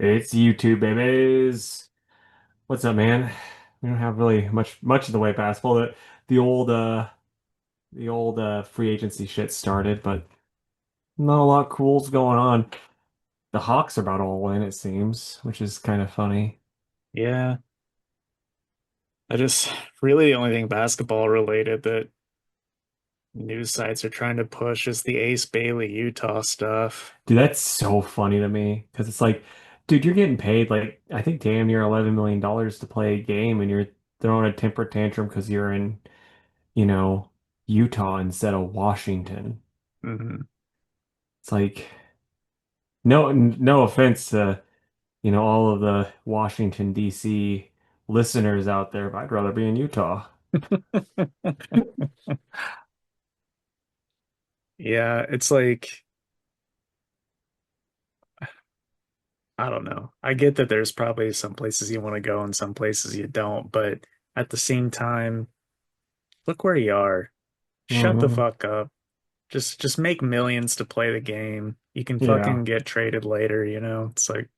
It's YouTube, babies. What's up, man? We don't have really much of the way basketball. The old free agency shit started, but not a lot cool's going on. The Hawks are about all in, it seems, which is kind of funny. Yeah, I just really the only thing basketball related that news sites are trying to push is the Ace Bailey Utah stuff. Dude, that's so funny to me because it's like, dude, you're getting paid like I think damn near $11 million to play a game, and you're throwing a temper tantrum because you're in, you know, Utah instead of Washington. hmm It's like no offense to all of the Washington, D.C. listeners out there, but I'd rather be in Utah. Yeah, it's like I don't know. I get that there's probably some places you want to go and some places you don't, but at the same time, look where you are. Shut the Hmm. fuck up. Just make millions to play the game. You can Yeah. fucking get traded later, you know? It's like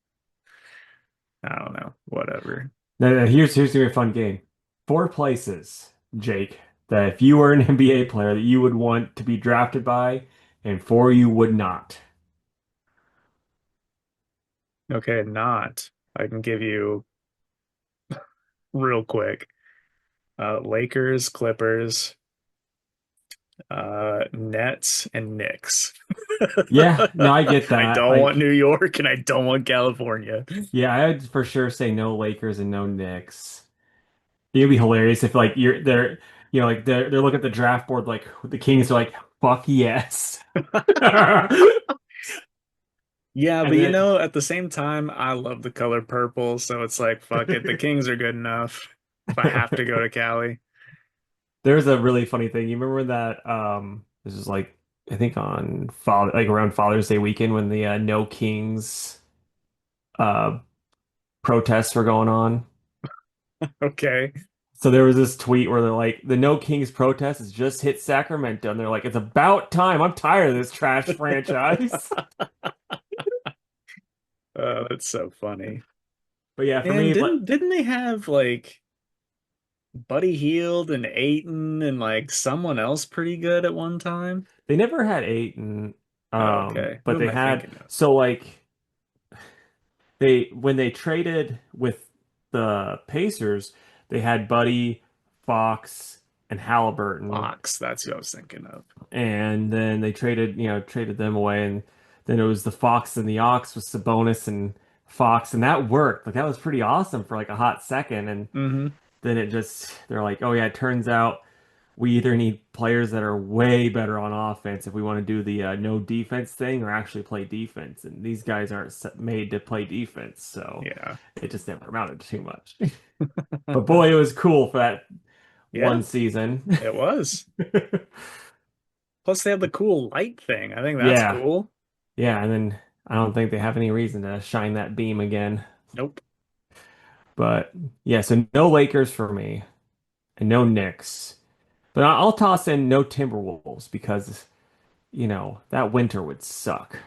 I don't know, whatever. Now, here's gonna be a fun game. Four places, Jake, that if you were an NBA player that you would want to be drafted by, and four you would not. Okay, not. I can give you real quick. Lakers, Clippers, Nets, and Knicks. Yeah, no, I get I that. don't want Like, New York and I don't want California. yeah, I would for sure say no Lakers and no Knicks. It'd be hilarious if like like they're looking at the draft board like the Kings are like, fuck yes. Yeah, but And then at the same time, I love the color purple, so it's like, fuck it. The Kings are good enough if I have to go to Cali. there's a really funny thing. You remember that this is like I think on Father like around Father's Day weekend when the No Kings uh protests were going on. Okay. So there was this tweet where they're like, the No Kings protest has just hit Sacramento, and they're like, it's about time. I'm tired of this trash franchise. That's so funny. But yeah, for And me, like didn't they have like Buddy Hield and Aiton and like someone else pretty good at one time? they never had eight and Oh, okay. Who but am they I had thinking of? so like they when they traded with the Pacers, they had Buddy, Fox, and Halliburton, Fox, that's who I was thinking of. and then they traded them away, and then it was the Fox and the Ox with Sabonis and Fox, and that worked. Like that was pretty awesome for like a hot second, and hmm then they're like, oh yeah, it turns out we either need players that are way better on offense if we want to do the no defense thing or actually play defense. And these guys aren't made to play defense, so Yeah. it just never amounted to too much. But boy, it was cool for that Yeah, one season. it was. Plus, they have the cool light thing. I think that's Yeah, cool. yeah, and then I don't think they have any reason to shine that beam again. Nope. But yeah, so no Lakers for me and no Knicks. But I'll toss in no Timberwolves because, that winter would suck.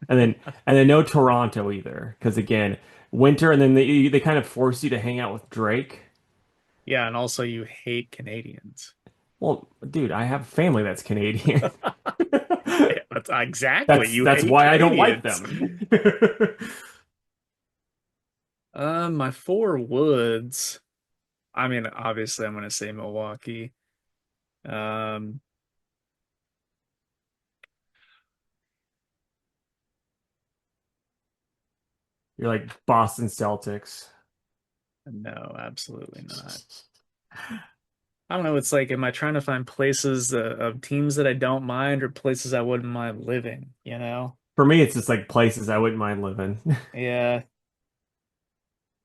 And then no Toronto either, because again, winter, and then they kind of force you to hang out with Drake. Yeah, and also you hate Canadians. Well, dude, I have family that's Canadian. Yeah, that's exactly. That's You that's hate why I don't like Canadians. them. My four woods. I mean, obviously, I'm going to say Milwaukee. Um, You're like Boston Celtics. no, absolutely not. I don't know. It's like, am I trying to find places of teams that I don't mind or places I wouldn't mind living, you know? For me, it's just like places I wouldn't mind living Yeah.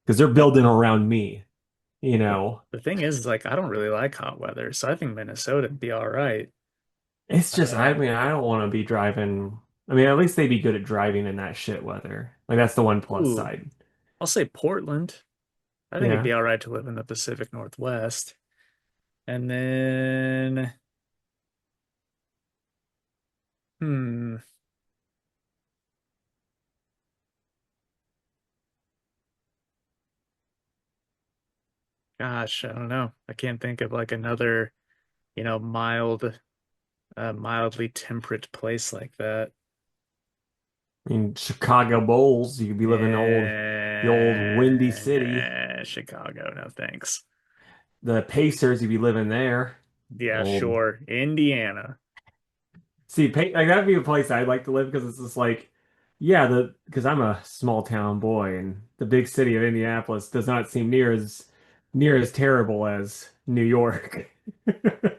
because they're The, building around me, you the, know. the thing is, like, I don't really like hot weather, so I think Minnesota'd be all right. It's just, I Uh, mean, I don't want to be driving. I mean, at least they'd be good at driving in that shit weather. Like that's the one plus ooh, side. I'll say Portland. I think it'd Yeah. be all right to live in the Pacific Northwest. And then, hmm, Gosh, I don't know. I can't think of like another, mildly temperate place like that. I mean, Chicago Bulls, you could be living in the old Windy City. Chicago, no thanks. The Pacers, you'd be living there. Yeah, Old. sure. Indiana. See, like that'd be a place I'd like to live because it's just like, yeah, because I'm a small town boy and the big city of Indianapolis does not seem near as terrible as New York.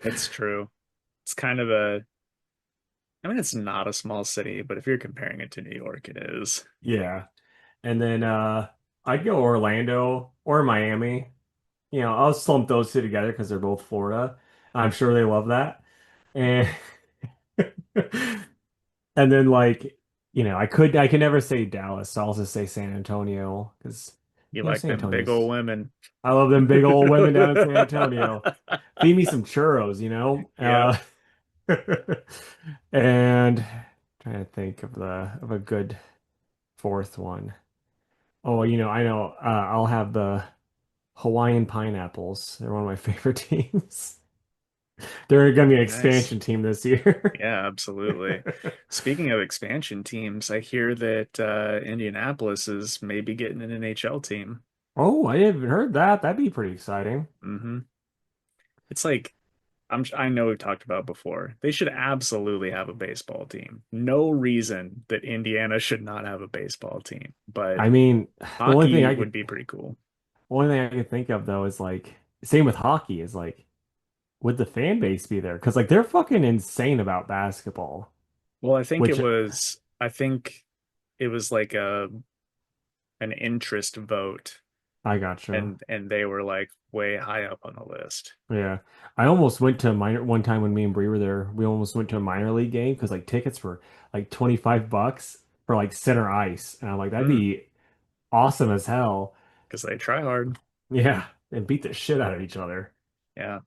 It's true. It's kind of a, I mean, it's not a small city, but if you're comparing it to New York, it is. Yeah. And then I'd go Orlando or Miami. I'll slump those two together because they're both Florida. I'm sure they love that. And and then like, I can never say Dallas, so I'll just say San Antonio because You like San them big old Antonio's women. I love them big old women down in San Antonio. Feed me some churros. Yep. And trying to think of a good fourth one. Oh, I know. I'll have the Hawaiian Pineapples. They're one of my favorite teams. They're going to be an Nice. expansion team this year. Yeah, absolutely. Speaking of expansion teams, I hear that Indianapolis is maybe getting an NHL team. Oh, I haven't heard that. That'd be pretty exciting. It's like I know we've talked about it before. They should absolutely have a baseball team. No reason that Indiana should not have a baseball team, but I mean, the only thing hockey I would could, be pretty cool. only thing I could think of though is like, same with hockey is like, would the fan base be there? Because like they're fucking insane about basketball. Well, Which I think it was like a an interest vote I gotcha. and they were like way high up on the list. Yeah. I almost went to a minor one time when me and Bree were there. We almost went to a minor league game because like tickets were like $25 for like center ice. And I'm like, that'd Mm, be awesome as hell. because they try hard. Yeah. And beat the shit out of each other. Yeah.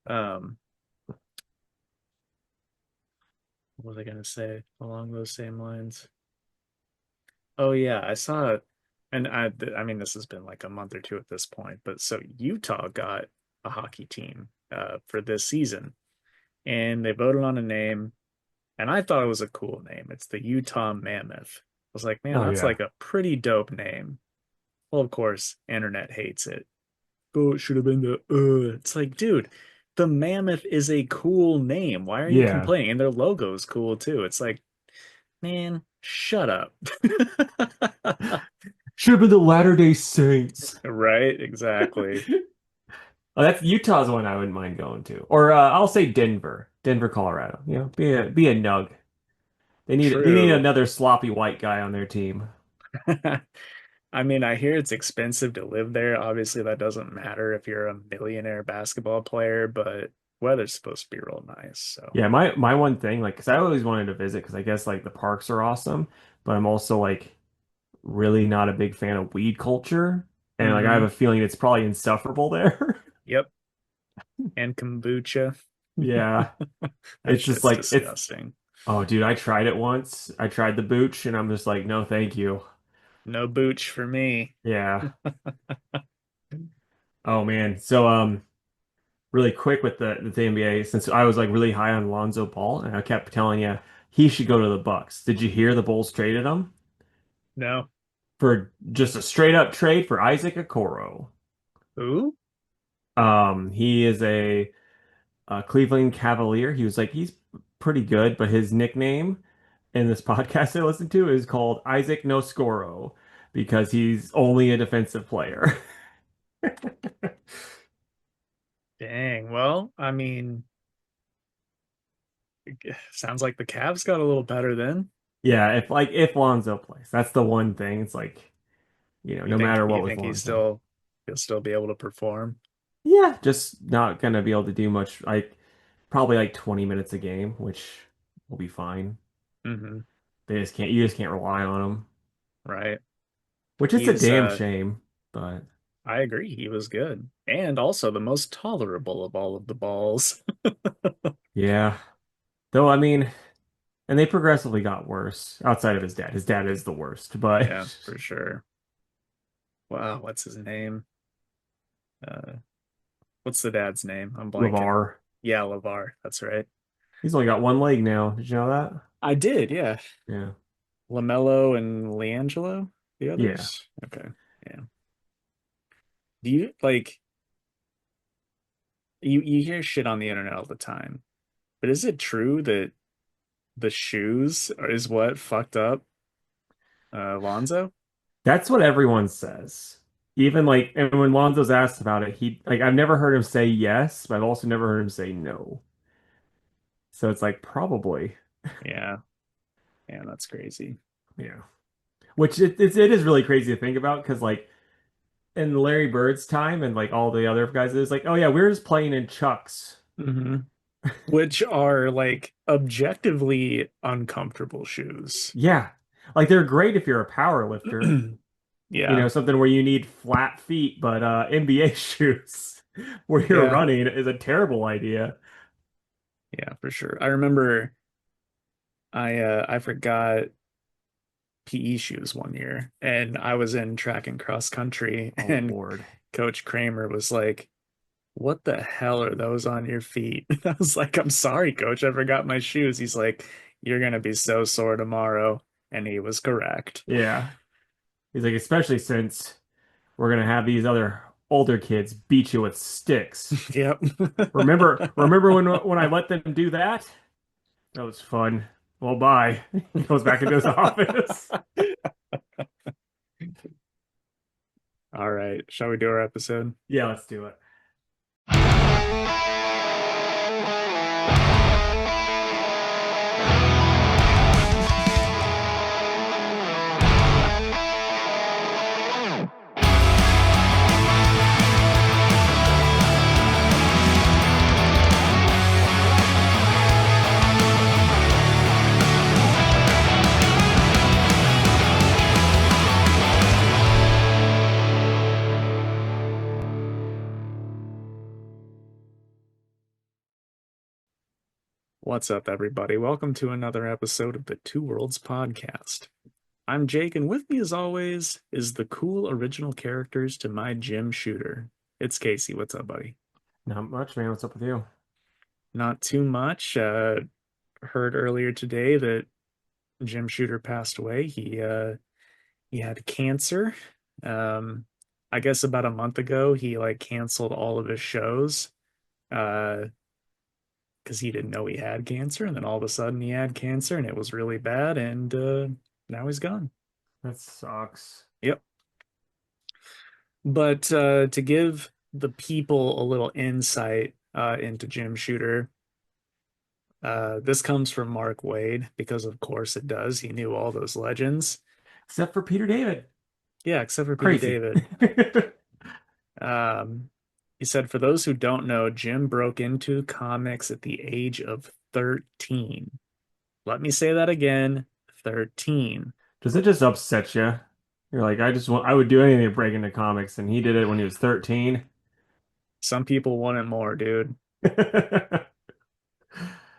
Um, what was I gonna say along those same lines? Oh yeah, I saw, and I mean this has been like a month or two at this point, but so Utah got a hockey team for this season, and they voted on a name, and I thought it was a cool name. It's the Utah Mammoth. I was like, man, Oh that's yeah. like a pretty dope name. Well, of course, internet hates it. Oh, it should have been the It's like, dude, the Mammoth is a cool name. Why are you Yeah. complaining? And their logo's cool too. It's like, man, shut up. Should have been the Latter-day Saints. Right? Exactly. Oh, that's Utah's one I wouldn't mind going to. Or I'll say Denver. Denver, Colorado. Be a nug. They need True. another sloppy white guy on their team. I mean, I hear it's expensive to live there. Obviously, that doesn't matter if you're a millionaire basketball player, but weather's supposed to be real nice. So, Yeah, my one thing, like, because I always wanted to visit, because I guess like the parks are awesome, but I'm also like really not a big fan of weed culture, and like I have hmm. a feeling it's probably insufferable there. Yep. And kombucha. Yeah, That it's just shit's like it's. disgusting. Oh, dude, I tried it once. I tried the booch, and I'm just like, no, thank you. No booch for me. Yeah. Oh man. So really quick with the NBA, since I was like really high on Lonzo Ball, and I kept telling you he should go to the Bucks. Did you hear the Bulls traded him No. for just a straight up trade for Isaac Okoro? Who? He is a Cleveland Cavalier. He's pretty good, but his nickname in this podcast I listened to is called Isaac No Scoro because he's only a defensive player. Dang. Well, I mean, sounds like the Cavs got a little better then. Yeah, if Lonzo plays, that's the one thing. It's like, no matter You what with think Lonzo. he'll still be able to perform? Yeah, just not gonna be able to do much. Like probably like 20 minutes a game, which will be fine. Hmm. You just can't rely on him, Right. which is a He's damn shame. But I agree, he was good. And also the most tolerable of all of the balls. yeah, though I mean, and they progressively got worse outside of his dad. His dad is the worst, but Yeah, for sure. Wow, what's his name? Uh, what's the dad's name? I'm blanking. LeVar. Yeah, LeVar. That's right. He's only got one leg now. Did you know that? I did, yeah. Yeah. LaMelo and LiAngelo, the Yeah. others. Okay. Yeah. Do you like you hear shit on the internet all the time, but is it true that the shoes is what fucked up Lonzo? That's what everyone says. Even like, and when Lonzo's asked about it, he like I've never heard him say yes, but I've also never heard him say no. So it's like probably, Yeah. Yeah, that's crazy. yeah. Which it is really crazy to think about because like in Larry Bird's time and like all the other guys, it's like, oh yeah, we're just playing in Chucks. Hmm. Which are like objectively uncomfortable shoes. Yeah. Like they're great if you're a power lifter, Yeah. something where you need flat feet, but NBA shoes where you're Yeah. running is a terrible idea. Yeah, for sure. I remember I forgot PE shoes one year and I was in track and cross country Oh and Lord. Coach Kramer was like, "What the hell are those on your feet?" I was like, "I'm sorry, coach, I forgot my shoes." He's like, "You're gonna be so sore tomorrow." And he was correct. Yeah. He's like, especially since we're gonna have these other older kids beat you with sticks. Yep. Remember when I let them do that? That was fun. Well, bye. He goes back into his office. All right. Shall we do our episode? Yeah, let's do it. What's up, everybody? Welcome to another episode of the Two Worlds podcast. I'm Jake, and with me, as always, is the cool original characters to my gym shooter. It's Casey. What's up, buddy? Not much, man. What's up with you? Not too much. Heard earlier today that Jim Shooter passed away. He had cancer. Um, I guess about a month ago, he like canceled all of his shows uh because he didn't know he had cancer, and then all of a sudden he had cancer, and it was really bad, and now he's gone. That sucks. Yep. But to give the people a little insight into Jim Shooter, this comes from Mark Wade because, of course, it does. He knew all those legends. Except for Peter David. Yeah, except for Peter Crazy. David. Um, he said, for those who don't know, Jim broke into comics at the age of 13. Let me say that again, 13. Does it just upset you? You're like, I would do anything to break into comics, and he did it when he was 13. Some people want it more, dude.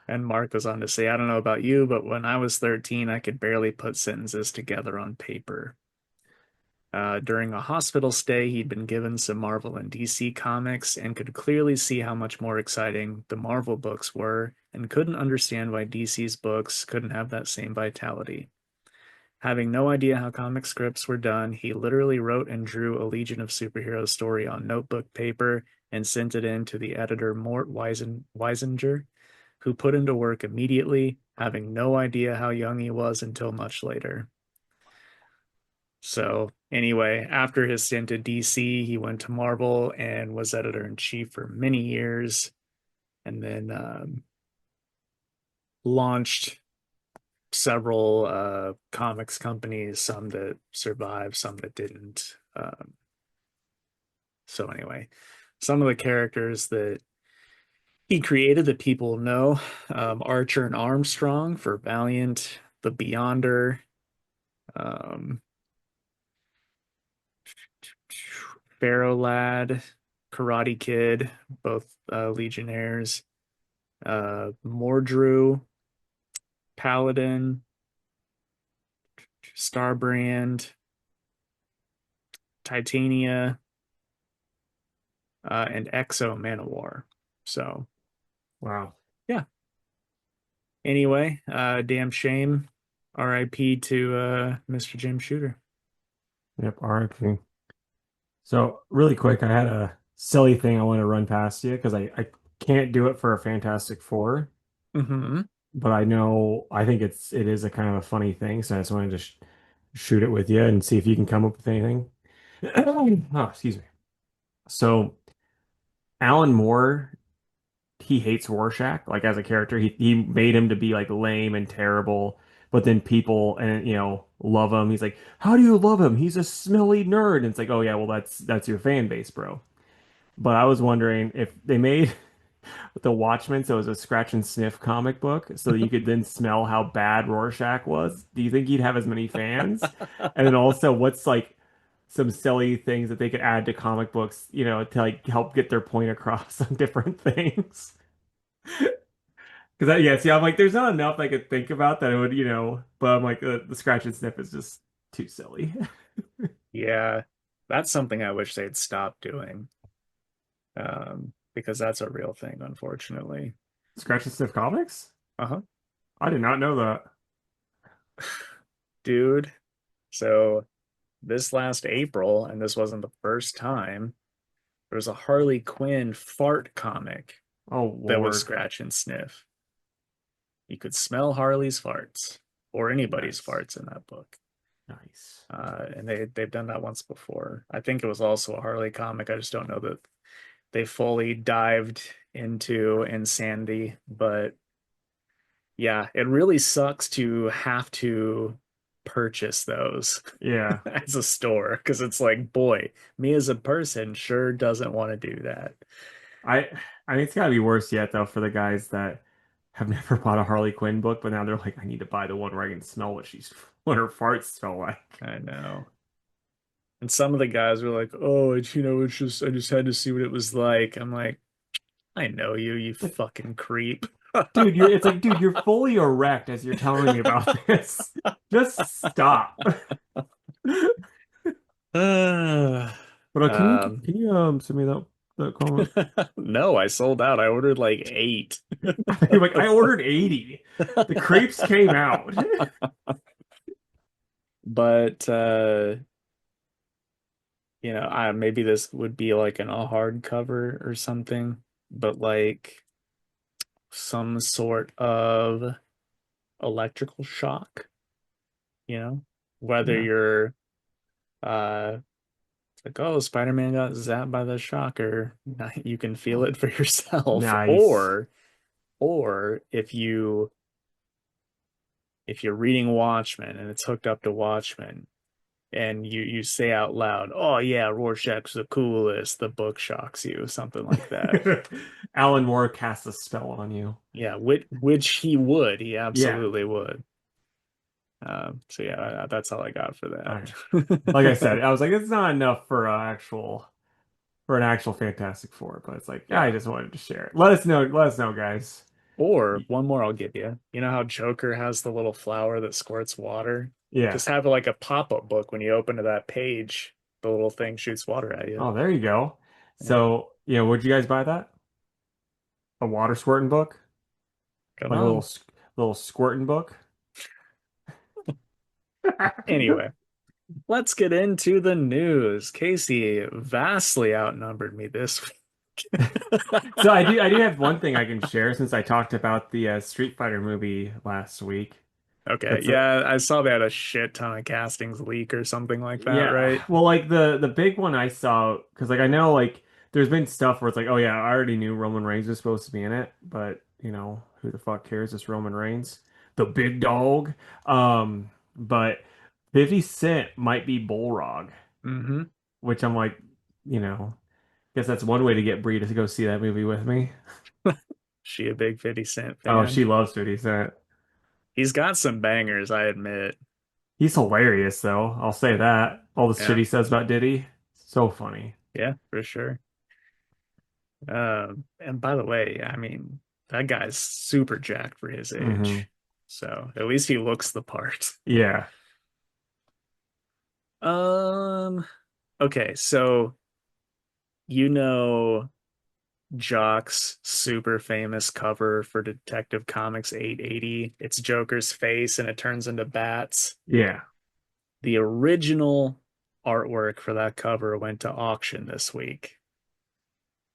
And Mark goes on to say, I don't know about you, but when I was 13, I could barely put sentences together on paper. During a hospital stay, he'd been given some Marvel and DC comics and could clearly see how much more exciting the Marvel books were and couldn't understand why DC's books couldn't have that same vitality. Having no idea how comic scripts were done, he literally wrote and drew a Legion of Superheroes story on notebook paper and sent it in to the editor Mort Weisinger, who put him to work immediately, having no idea how young he was until much later. So, anyway, after his stint at DC, he went to Marvel and was editor in chief for many years, and then launched several comics companies, some that survived, some that didn't. So, anyway, some of the characters that he created that people know, Archer and Armstrong for Valiant, the Beyonder, um, Pharaoh Lad, Karate Kid, both Legionnaires, Mordrew, Paladin, Starbrand, Titania, and Exo Manowar. So Wow. yeah. Anyway, damn shame. R.I.P. to Mr. Jim Shooter. Yep. RIP. So really quick, I had a silly thing I want to run past you because I can't do it for a Fantastic Four, Hmm. but I think it is a kind of a funny thing, so I just wanted to shoot it with you and see if you can come up with anything. Oh, excuse me. So Alan Moore, he hates Rorschach, like as a character. He made him to be like lame and terrible, but then people and love him. He's like, how do you love him? He's a smelly nerd. And it's like, oh yeah, well that's your fan base, bro. But I was wondering if they made the Watchmen so it was a scratch and sniff comic book, so that you could then smell how bad Rorschach was. Do you think he'd have as many fans? And then also, what's like some silly things that they could add to comic books, to like help get their point across on different things? Because yeah, see, I'm like, there's not enough I could think about that I would, but I'm like, the scratch and sniff is just too silly. Yeah, that's something I wish they'd stop doing, because that's a real thing, unfortunately. Scratch and sniff comics? Uh-huh. I did not know that. Dude, so this last April, and this wasn't the first time, there was a Harley Quinn fart comic Oh that was Lord. scratch and sniff. You could smell Harley's farts or anybody's Nice. farts in that book. Nice. And they've done that once before. I think it was also a Harley comic. I just don't know that they fully dived into insanity. But yeah, it really sucks to have to purchase those Yeah. as a store because it's like, boy, me as a person sure doesn't want to do that. I I mean it's gotta be worse yet though for the guys that have never bought a Harley Quinn book, but now they're like, I need to buy the one where I can smell what her farts smell like. I know. And some of the guys were like, "Oh, it's just I just had to see what it was like." I'm like, "I know you, you Like, fucking creep." dude, you're fully erect as you're telling me about this. Just stop. Uh, But um, send me that comment? no, I sold out. I ordered like eight. You're like, I ordered 80. The crepes came out. But maybe this would be like an a hardcover or something, but like some sort of electrical shock, you know, whether Yeah. you're uh like, oh, Spider-Man got zapped by the shocker, you can feel Oh, it for yourself, nice. or if you're reading Watchmen and it's hooked up to Watchmen and you say out loud, "Oh yeah, Rorschach's the coolest," the book shocks you, something like that. Alan Moore casts a spell on you. Yeah, which he would, he Yeah. absolutely would. So yeah, that's all I got for All right. Like I said, that. I was like, it's not enough for an actual Fantastic Four, but it's like I Yeah. just wanted to share it. Let us know, guys. Or one more I'll give you. You know how Joker has the little flower that squirts water? Yeah. Just have like a pop-up book when you open to that page, the little thing shoots water at you. Oh, there you go. Yeah. So, would you guys buy that? A water squirting book? Don't Like a know. little squirting book? Anyway, let's get into the news. Casey vastly outnumbered me this week. So I do have one thing I can share since I talked about the Street Fighter movie last week. Okay, That's yeah, I saw they had a shit ton of castings leak or something like that, Yeah, right? well, like the big one I saw, because like I know like there's been stuff where it's like, oh yeah, I already knew Roman Reigns was supposed to be in it, but who the fuck cares? It's Roman Reigns, the big dog. But 50 Cent might be Bullrog, Hmm. which I'm like, you know, guess that's one way to get Bree to go see that movie with me. She a big 50 Cent Oh, she fan. loves 50 Cent. He's got some bangers, I admit. He's hilarious though. I'll say that. All the shit Yeah, he says about Diddy, so funny. yeah, for sure. And by the way, I mean, that guy's super jacked for his Hmm. age. So at least he looks the part. Yeah. Um, okay, so you know Jock's super famous cover for Detective Comics 880. It's Joker's face and it turns into bats. Yeah. The original artwork for that cover went to auction this week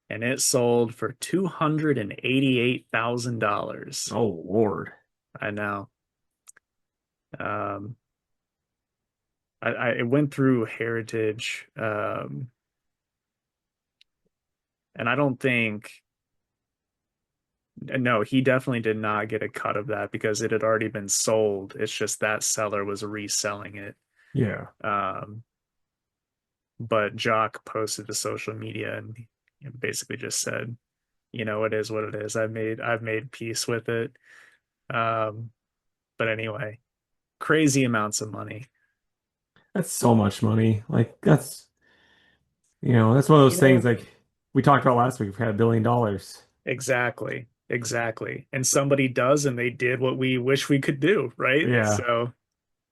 and it sold for $288,000. Oh Lord. I know. Um, it went through Heritage, and I don't think, no, he definitely did not get a cut of that because it had already been sold. It's just that seller was reselling it. Yeah. Um, but Jock posted to social media and basically just said, it is what it is. I've made peace with it. Um, but anyway, crazy amounts of money. That's so much money. Like that's one of You those things know, like we talked about last week. We've had $1 billion. exactly, exactly. And somebody does, and they did what we wish we could do, right? Yeah. So,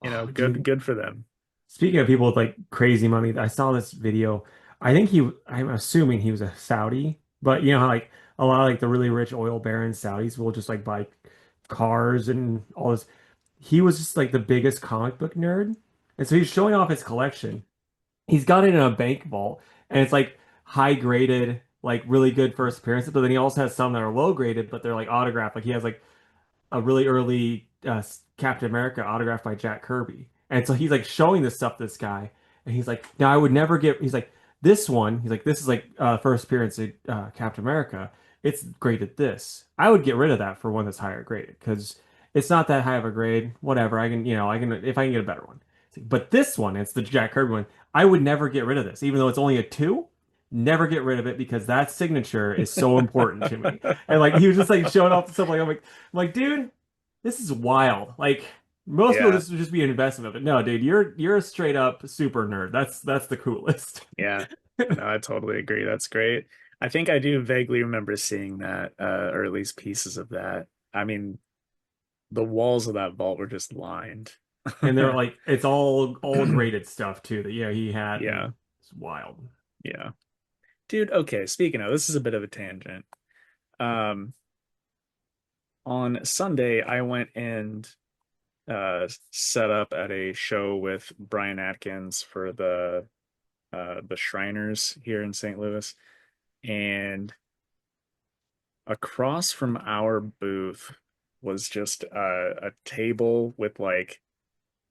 Oh, good, dude. good for them. Speaking of people with like crazy money, I saw this video. I'm assuming he was a Saudi, but you know how like a lot of like the really rich oil barons, Saudis will just like buy cars and all this. He was just like the biggest comic book nerd. And so he's showing off his collection. He's got it in a bank vault and it's like high graded, like really good first appearances, but then he also has some that are low graded, but they're like autographed. Like he has like a really early Captain America autographed by Jack Kirby. And so he's like showing this stuff to this guy, and he's like, "Now I would never get." He's like, "This one." He's like, "This is like first appearance of Captain America. It's graded this. I would get rid of that for one that's higher graded because it's not that high of a grade. Whatever. I can if I can get a better one. But this one, it's the Jack Kirby one. I would never get rid of this, even though it's only a two. Never get rid of it because that signature is so important to me." And like he was just like showing off stuff like I'm like, dude, this is wild. Like most people Yeah, this would just be an investment, but no, dude, you're a straight up super nerd. That's the coolest. yeah. No, I totally agree. That's great. I think I do vaguely remember seeing that, or at least pieces of that. I mean, the walls of that vault were just lined. And they're like it's all graded stuff too that he had and Yeah, it's wild. yeah. Dude, okay, speaking of, this is a bit of a tangent. Um, on Sunday, I went and set up at a show with Brian Atkins for the Shriners here in St. Louis, and across from our booth was just a table with like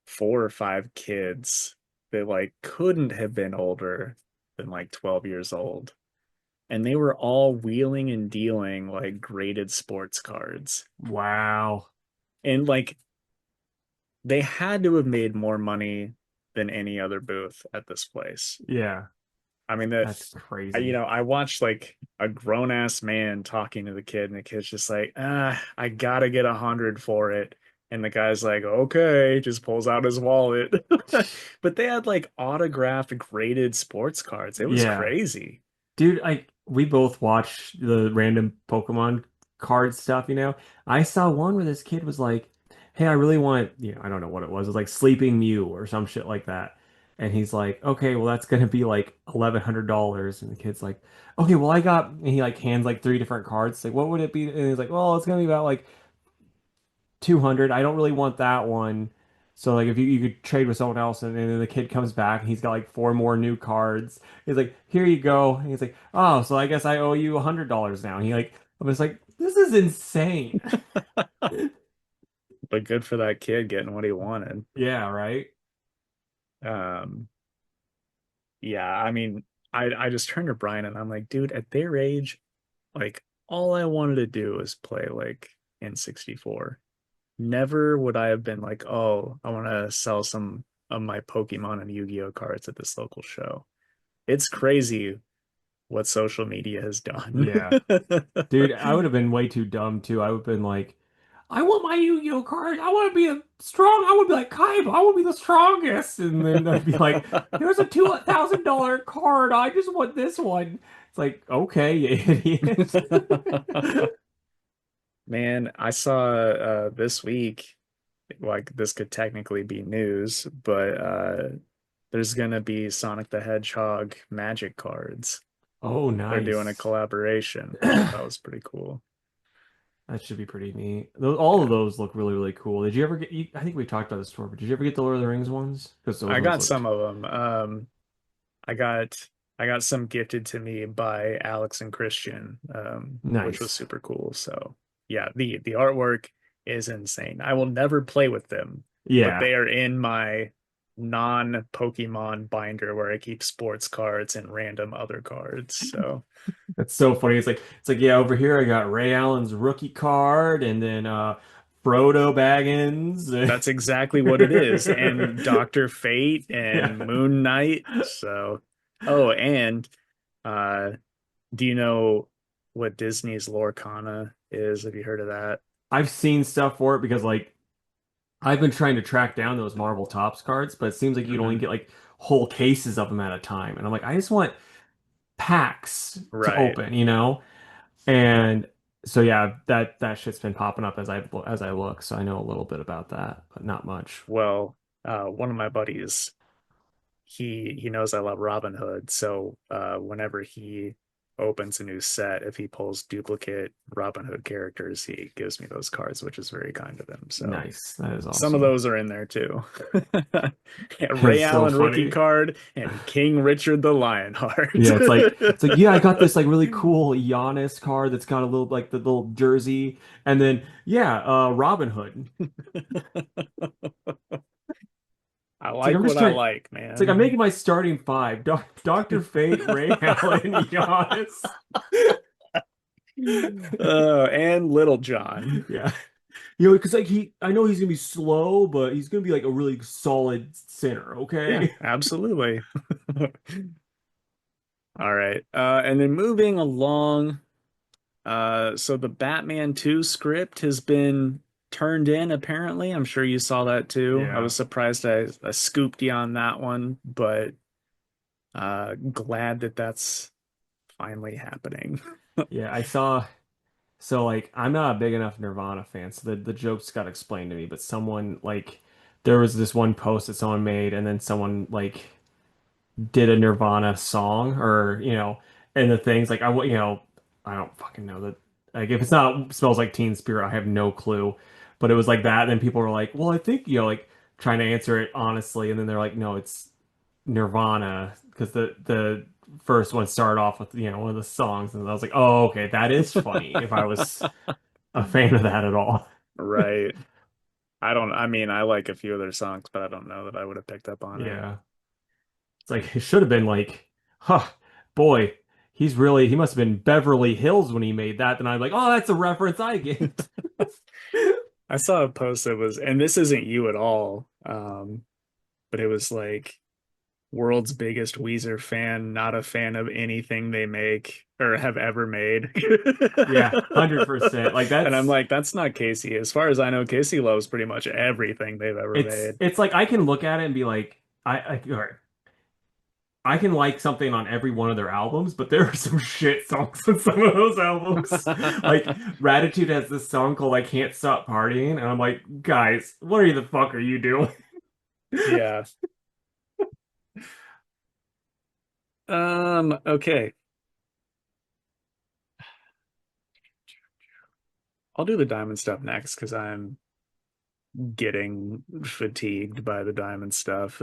four or five kids that like couldn't have been older than like 12 years old. And they were all wheeling and dealing like graded sports cards. Wow. And like they had to have made more money than any other booth at this place. Yeah, I mean, that that's crazy. I watched like a grown ass man talking to the kid, and the kid's just like, I gotta get 100 for it. And the guy's like, okay, just pulls out his wallet. But they had like autographed graded sports cards. It was Yeah. crazy. Dude, we both watched the random Pokemon card stuff. I saw one where this kid was like, "Hey, I really want, I don't know what it was. It was like Sleeping Mew or some shit like that." And he's like, "Okay, well that's gonna be like $1,100." And the kid's like, "Okay, well I got," and he like hands like three different cards. Like, what would it be? And he's like, "Well, it's gonna be about like 200. I don't really want that one." So like if you could trade with someone else and then the kid comes back and he's got like four more new cards. He's like, "Here you go." And he's like, "Oh, so I guess I owe you $100 now." And I'm just like, "This is insane." But good for that kid getting what he wanted. Yeah, right? Um, yeah, I mean, I just turned to Brian and I'm like, dude, at their age, like all I wanted to do was play like N64. Never would I have been like, oh, I want to sell some of my Pokemon and Yu-Gi-Oh cards at this local show. It's crazy what social media has done. Yeah. Dude, I would have been way too dumb too. I would have been like, "I want my Yu-Gi-Oh card. I want to be a strong. I would be like Kaiba. I want to be the strongest." And then I'd be like, "Here's a $2,000 card. I just want this one." It's like, okay, you idiot. Man, I saw this week, like this could technically be news, but there's gonna be Sonic the Hedgehog magic cards. Oh, They're doing a nice. collaboration, which I thought was pretty cool. That should be pretty neat. All of Yeah. those look really, really cool. Did you ever get? I think we talked about this before, but did you ever get the Lord of the Rings ones? Because those I ones got looked some of them. I got I got some gifted to me by Alex and Christian, which was nice. super cool. So yeah, the artwork is insane. I will never play with them, but Yeah, they are in my non-Pokemon binder where I keep sports cards and random other cards. So that's so funny. It's like yeah, over here I got Ray Allen's rookie card, and then Frodo Baggins. that's exactly what it is. And Dr. Fate and Yeah, Moon Knight. So oh, and uh do you know what Disney's Lorcana is? Have you heard of that? I've seen stuff for it because like I've been trying to track down those Marvel Topps cards, but it seems like you can only Hmm. get like whole cases of them at a time, and I'm like, I just want packs to Right. open, you know? And so yeah, that shit's been popping up as I look, so I know a little bit about that, but not much. Well, one of my buddies, he knows I love Robin Hood, so whenever he opens a new set, if he pulls duplicate Robin Hood characters, he gives me those cards, which is very kind of him. So Nice. That is some of awesome. those are in there too. Yeah, Ray It's so Allen rookie funny. card and King Richard the Lionheart. Yeah, it's like yeah, I got this like really cool Giannis card that's got a little like the little jersey, and then yeah, Robin Hood. I It's like like I'm what just I trying. like, It's like I'm man. making my starting five: Dr. Fate, Ray Allen, Giannis. And Little John. Yeah, because like I know he's gonna be slow, but he's gonna be like a really solid center. Yeah, Okay. absolutely. All right. And then moving along, so the Batman 2 script has been turned in, apparently. I'm sure you saw that too. I Yeah, was surprised I scooped you on that one, but glad that that's finally happening. yeah. I saw. So like I'm not a big enough Nirvana fan, so the jokes got explained to me. But someone like there was this one post that someone made, and then someone like did a Nirvana song, or and the things like I don't fucking know that. Like if it's not Smells Like Teen Spirit, I have no clue. But it was like that, and then people were like, "Well, I think like trying to answer it honestly," and then they're like, "No, it's Nirvana," because the first one started off with one of the songs, and I was like, "Oh, okay, that is funny." If I was a fan of that at all. Right. I mean, I like a few of their songs, but I don't know that I would have picked up on it. Yeah. It's like it should have been like, huh, boy, he must have been Beverly Hills when he made that. Then I'm like, oh, that's a reference I get. I saw a post that was, and this isn't you at all, but it was like world's biggest Weezer fan, not a fan of anything they make or have ever made. Yeah, 100%. Like And I'm that's like, that's not Casey. As far as I know, Casey loves pretty much everything they've ever it's made. it's like I can look at it and be like, all right, I can like something on every one of their albums, but there are some shit songs on some of those albums. Like Ratitude has this song called "I Can't Stop Partying," and I'm like, guys, what are the fuck are you doing? Yeah. Okay. I'll do the diamond stuff next because I'm getting fatigued by the diamond stuff.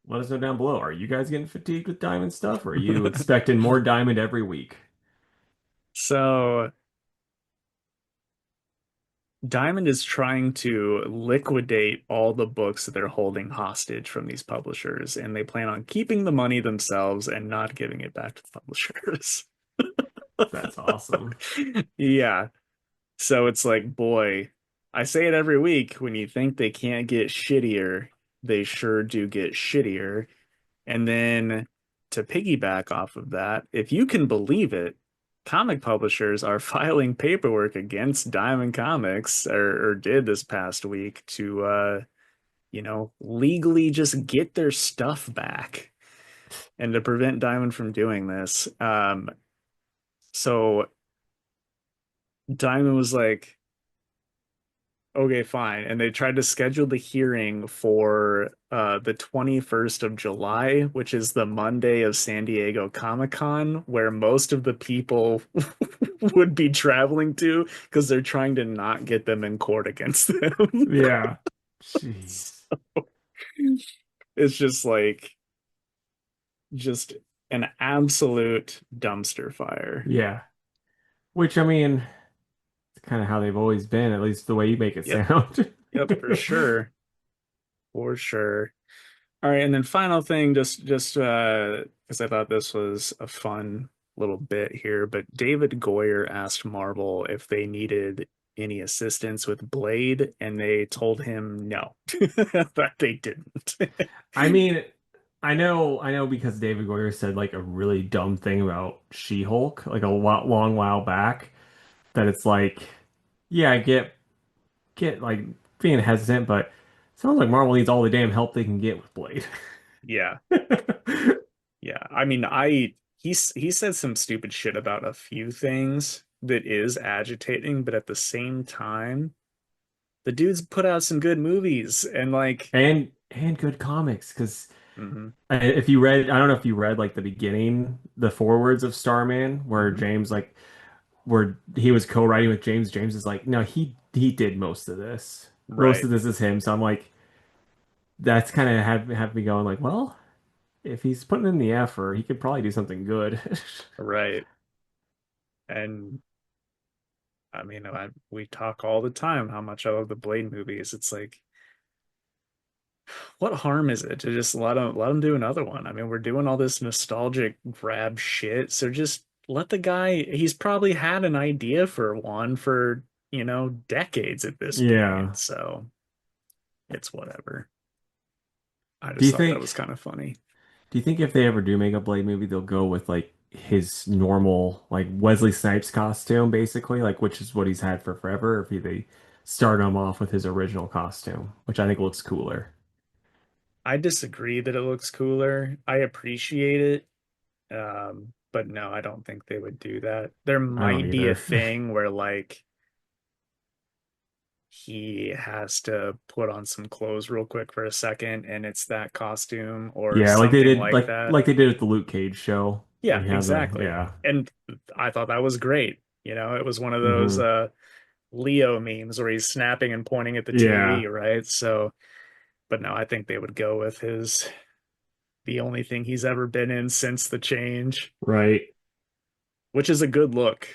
Let us know down below. Are you guys getting fatigued with diamond stuff, or are you expecting more diamond every week? So Diamond is trying to liquidate all the books that they're holding hostage from these publishers, and they plan on keeping the money themselves and not giving it back to the publishers. That's awesome. Yeah. So it's like, boy, I say it every week when you think they can't get shittier, they sure do get shittier. And then to piggyback off of that, if you can believe it, comic publishers are filing paperwork against Diamond Comics, or did this past week, to legally just get their stuff back and to prevent Diamond from doing this. So Diamond was like, Okay, fine. And they tried to schedule the hearing for the 21st of July, which is the Monday of San Diego Comic-Con, where most of the people would be traveling to because they're trying to not get them in court against them. Yeah. Jeez. It's just like just an absolute dumpster fire. Yeah. Which I mean, it's kind of how they've always been, at least the way you make it Yep, sound. yep, for sure. For sure. All right, and then final thing, just because I thought this was a fun little bit here, but David Goyer asked Marvel if they needed any assistance with Blade, and they told him no, that they didn't. I mean, I know because David Goyer said like a really dumb thing about She-Hulk like a long while back that it's like, yeah, I get like being hesitant, but it sounds like Marvel needs all the damn help they can get with Blade. Yeah, yeah. I mean, he said some stupid shit about a few things that is agitating, but at the same time, the dude's put out some good movies, and like, And good comics because mhm, if you read, I don't know if you read like the beginning, the forewords of Starman, where mhm, James like where he was co-writing with James. James is like, no, he did most of this. Most right. of this is him. So I'm like, that's kind of have me going like, well, if he's putting in the effort, he could probably do something good. Right. And we talk all the time how much I love the Blade movies. It's like, what harm is it to just let him do another one? I mean, we're doing all this nostalgic grab shit, so just let the guy. He's probably had an idea for one for, decades at this Yeah. point. So it's whatever. I Do just you thought that think was kind of funny. do you think if they ever do make a Blade movie, they'll go with like his normal like Wesley Snipes costume, basically, like which is what he's had for forever, or if they start him off with his original costume, which I think looks cooler. I disagree that it looks cooler. I appreciate it. But no, I don't think they would do that. There I don't might be a either. thing where like he has to put on some clothes real quick for a second and it's that costume or Yeah, like they something did like that. like they did at the Luke Cage show where Yeah, he had the exactly. yeah. And I thought that was great. It was one of those Hmm. Leo memes where he's snapping and pointing at the TV, Yeah, right? So, but no, I think they would go with his the only thing he's ever been in since the change, right. which is a good look.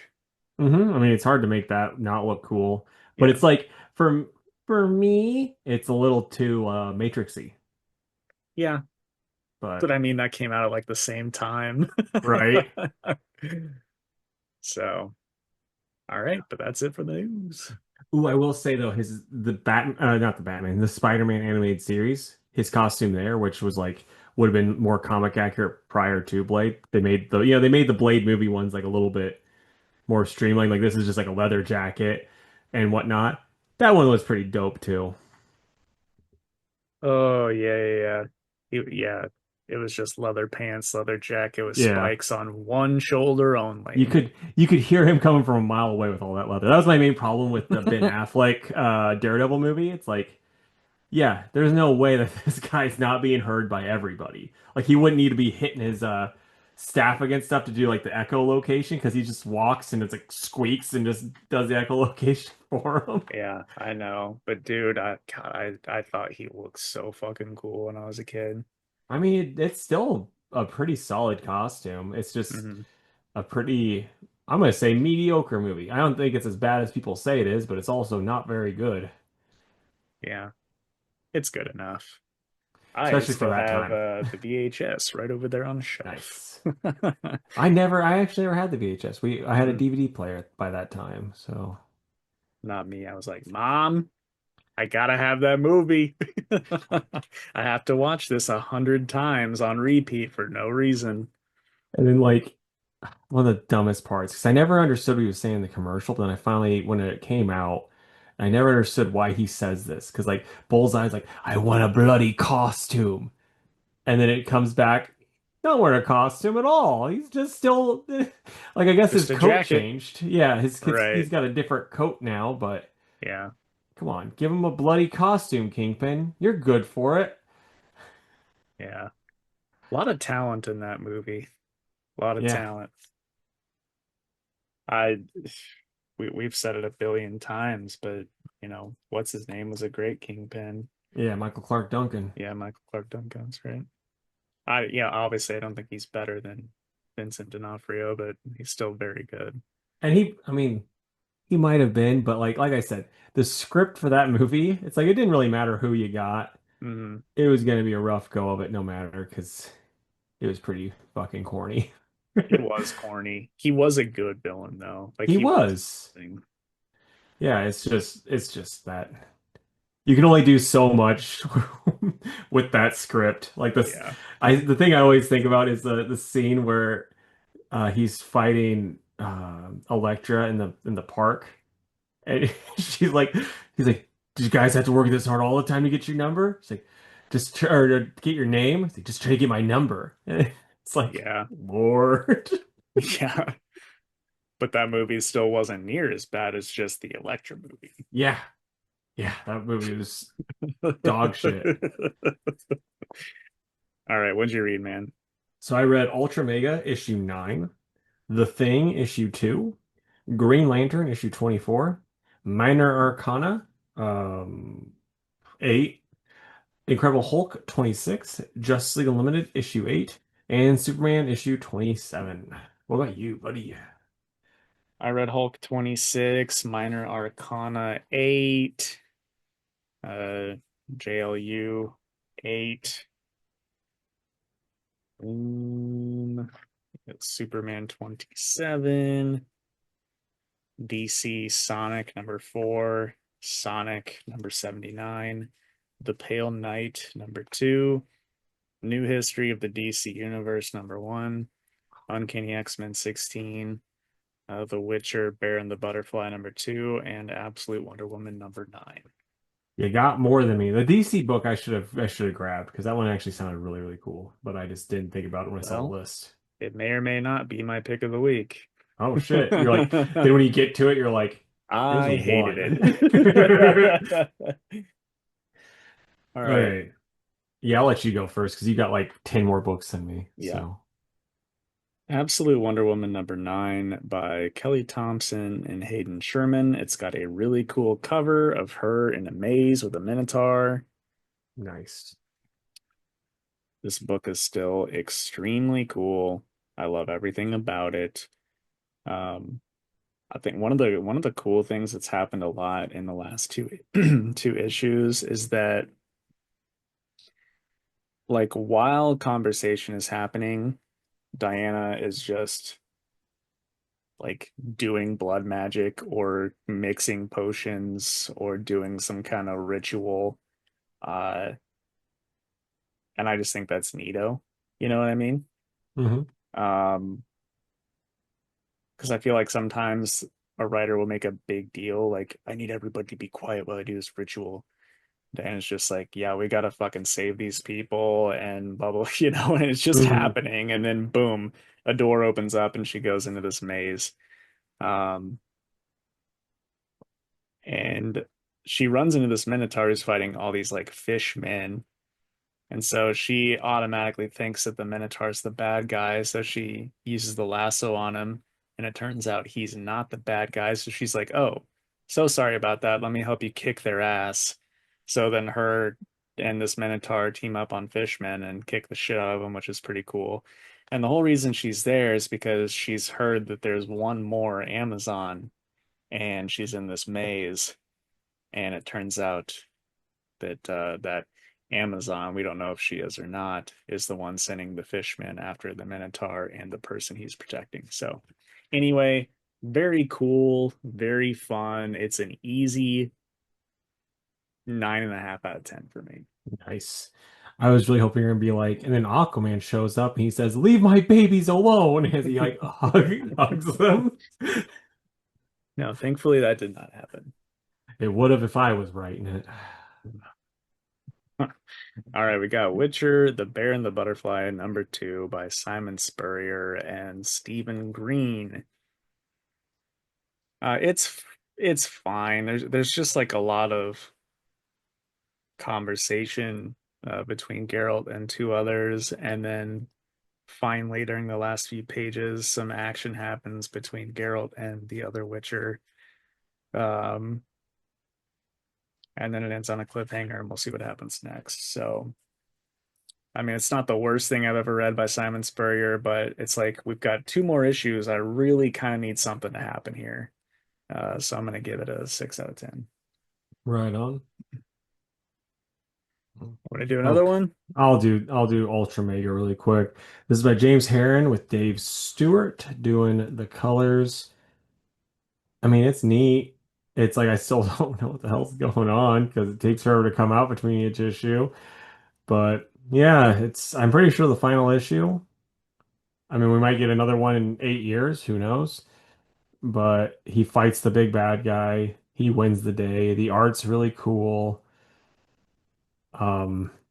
I mean, it's hard to make that not look cool, but Yeah. it's like for me, it's a little too Matrixy. Yeah, but But I mean that came out at like the same time. right. So, all right, but that's it for the news. Ooh, I will say though, his the Bat not the Batman, the Spider-Man animated series, his costume there, which was like would have been more comic accurate prior to Blade. They made the Blade movie ones like a little bit more streamlined. Like this is just like a leather jacket and whatnot. That one was pretty dope too. Oh yeah, yeah, yeah. Yeah, it was just leather pants, leather jacket with Yeah. spikes on one shoulder only. You could hear him coming from a mile away with all that leather. That was my main problem with the Ben Affleck Daredevil movie. It's like, yeah, there's no way that this guy's not being heard by everybody. Like he wouldn't need to be hitting his staff against stuff to do like the echolocation because he just walks and it's like squeaks and just does the echolocation for him. Yeah, I know. But dude, I thought he looked so fucking cool when I was a kid. I mean, it's still a pretty solid costume. It's just Hmm. a pretty, I'm gonna say mediocre movie. I don't think it's as bad as people say it is, but it's also not very good, Yeah, it's good enough. I especially for still that have time. the VHS right over there on the shelf. Nice. I actually never had the VHS. I had a Mm, DVD player by that time, so. not me. I was like, Mom, I gotta have that movie. I have to watch this 100 times on repeat for no reason. And then like one of the dumbest parts, because I never understood what he was saying in the commercial, but then I finally, when it came out, I never understood why he says this. Because like Bullseye's like, I want a bloody costume. And then it comes back, not wearing a costume at all. He's just still like I guess his Just a coat jacket. changed. Yeah, Right. he's got a different coat now, but Yeah. Come on, give him a bloody costume, Kingpin. You're good for it. Yeah. A lot of talent in that movie. A lot of Yeah, talent. I we've said it a billion times, but what's his name was a great Kingpin. yeah, Michael Clark Duncan. Yeah, Michael Clark Duncan's right. Obviously I don't think he's better than Vincent D'Onofrio, but he's still very good. And I mean, he might have been, but like I said, the script for that movie, it's like it didn't really matter who you got. Hmm. It was gonna be a rough go of it no matter because it was pretty fucking corny. It was corny. He was a good villain though. Like He he was was. something. Yeah, it's just that you can only do so much with that script. Like this, Yeah. the thing I always think about is the scene where he's fighting Elektra in the park, and he's like, "Did you guys have to work this hard all the time to get your number?" It's like, or to get your name. It's like, just try to get my number. And it's like, Yeah. Lord. Yeah. But that movie still wasn't near as bad as just the Elektra movie. Yeah, yeah, that movie was dog shit. All right, what'd you read, man? So I read Ultra Mega issue 9, The Thing issue 2, Green Lantern issue 24, Minor Arcana 8, Incredible Hulk 26, Justice League Unlimited issue 8, and Superman issue 27. What about you, buddy? I read Hulk 26, Minor Arcana 8, uh, JLU 8, it's Superman 27, DC Sonic number 4, Sonic number 79, The Pale Knight number 2, New History of the DC Universe number 1, Uncanny X-Men 16, The Witcher, Bear and the Butterfly number 2, and Absolute Wonder Woman number 9. You got more than me. The DC book I should have grabbed because that one actually sounded really, really cool, but I just didn't think about it when I saw the Well, list. it may or may not be my pick of the week. Oh shit. You're like, then when you get to it, you're like, there's I hated one. it. All right. Okay. Yeah, I'll let you go first because you got like 10 more books than me. Yeah. So Absolute Wonder Woman number 9 by Kelly Thompson and Hayden Sherman. It's got a really cool cover of her in a maze with a minotaur. nice. This book is still extremely cool. I love everything about it. Um, I think one of the cool things that's happened a lot in the last two two issues is that like while conversation is happening, Diana is just like doing blood magic or mixing potions or doing some kind of ritual. Uh, and I just think that's neato. You know what I mean? Hmm. Um, because I feel like sometimes a writer will make a big deal, like, I need everybody to be quiet while I do this ritual. And it's just like, yeah, we gotta fucking save these people and blah blah, and it's just Hmm. happening. And then boom, a door opens up and she goes into this maze. Um, and she runs into this Minotaur who's fighting all these like fish men. And so she automatically thinks that the Minotaur's the bad guy. So she uses the lasso on him. And it turns out he's not the bad guy. So she's like, oh, so sorry about that. Let me help you kick their ass. So then her and this Minotaur team up on Fishmen and kick the shit out of them, which is pretty cool. And the whole reason she's there is because she's heard that there's one more Amazon and she's in this maze. And it turns out that Amazon, we don't know if she is or not, is the one sending the fishmen after the Minotaur and the person he's protecting. So, anyway, very cool, very fun. It's an easy 9.5 out of 10 for me. Nice. I was really hoping you're gonna be like, and then Aquaman shows up and he says, "Leave my babies alone," as he like hugs them. No, thankfully that did not happen. It would have if I was writing it. All right, we got Witcher, The Bear and the Butterfly, number 2 by Simon Spurrier and Stephen Green. It's it's fine. There's just like a lot of conversation between Geralt and two others, and then finally during the last few pages, some action happens between Geralt and the other Witcher. Um, and then it ends on a cliffhanger, and we'll see what happens next. So, I mean, it's not the worst thing I've ever read by Simon Spurrier, but it's like we've got two more issues. I really kind of need something to happen here. So I'm going to give it a 6 out of 10. Right on. Want to do another Okay. one? I'll do Ultra Mega really quick. This is by James Herron with Dave Stewart doing the colors. I mean, it's neat. It's like I still don't know what the hell's going on because it takes forever to come out between each issue. But yeah, I'm pretty sure the final issue. I mean, we might get another one in 8 years, who knows? But he fights the big bad guy. He wins the day. The art's really cool.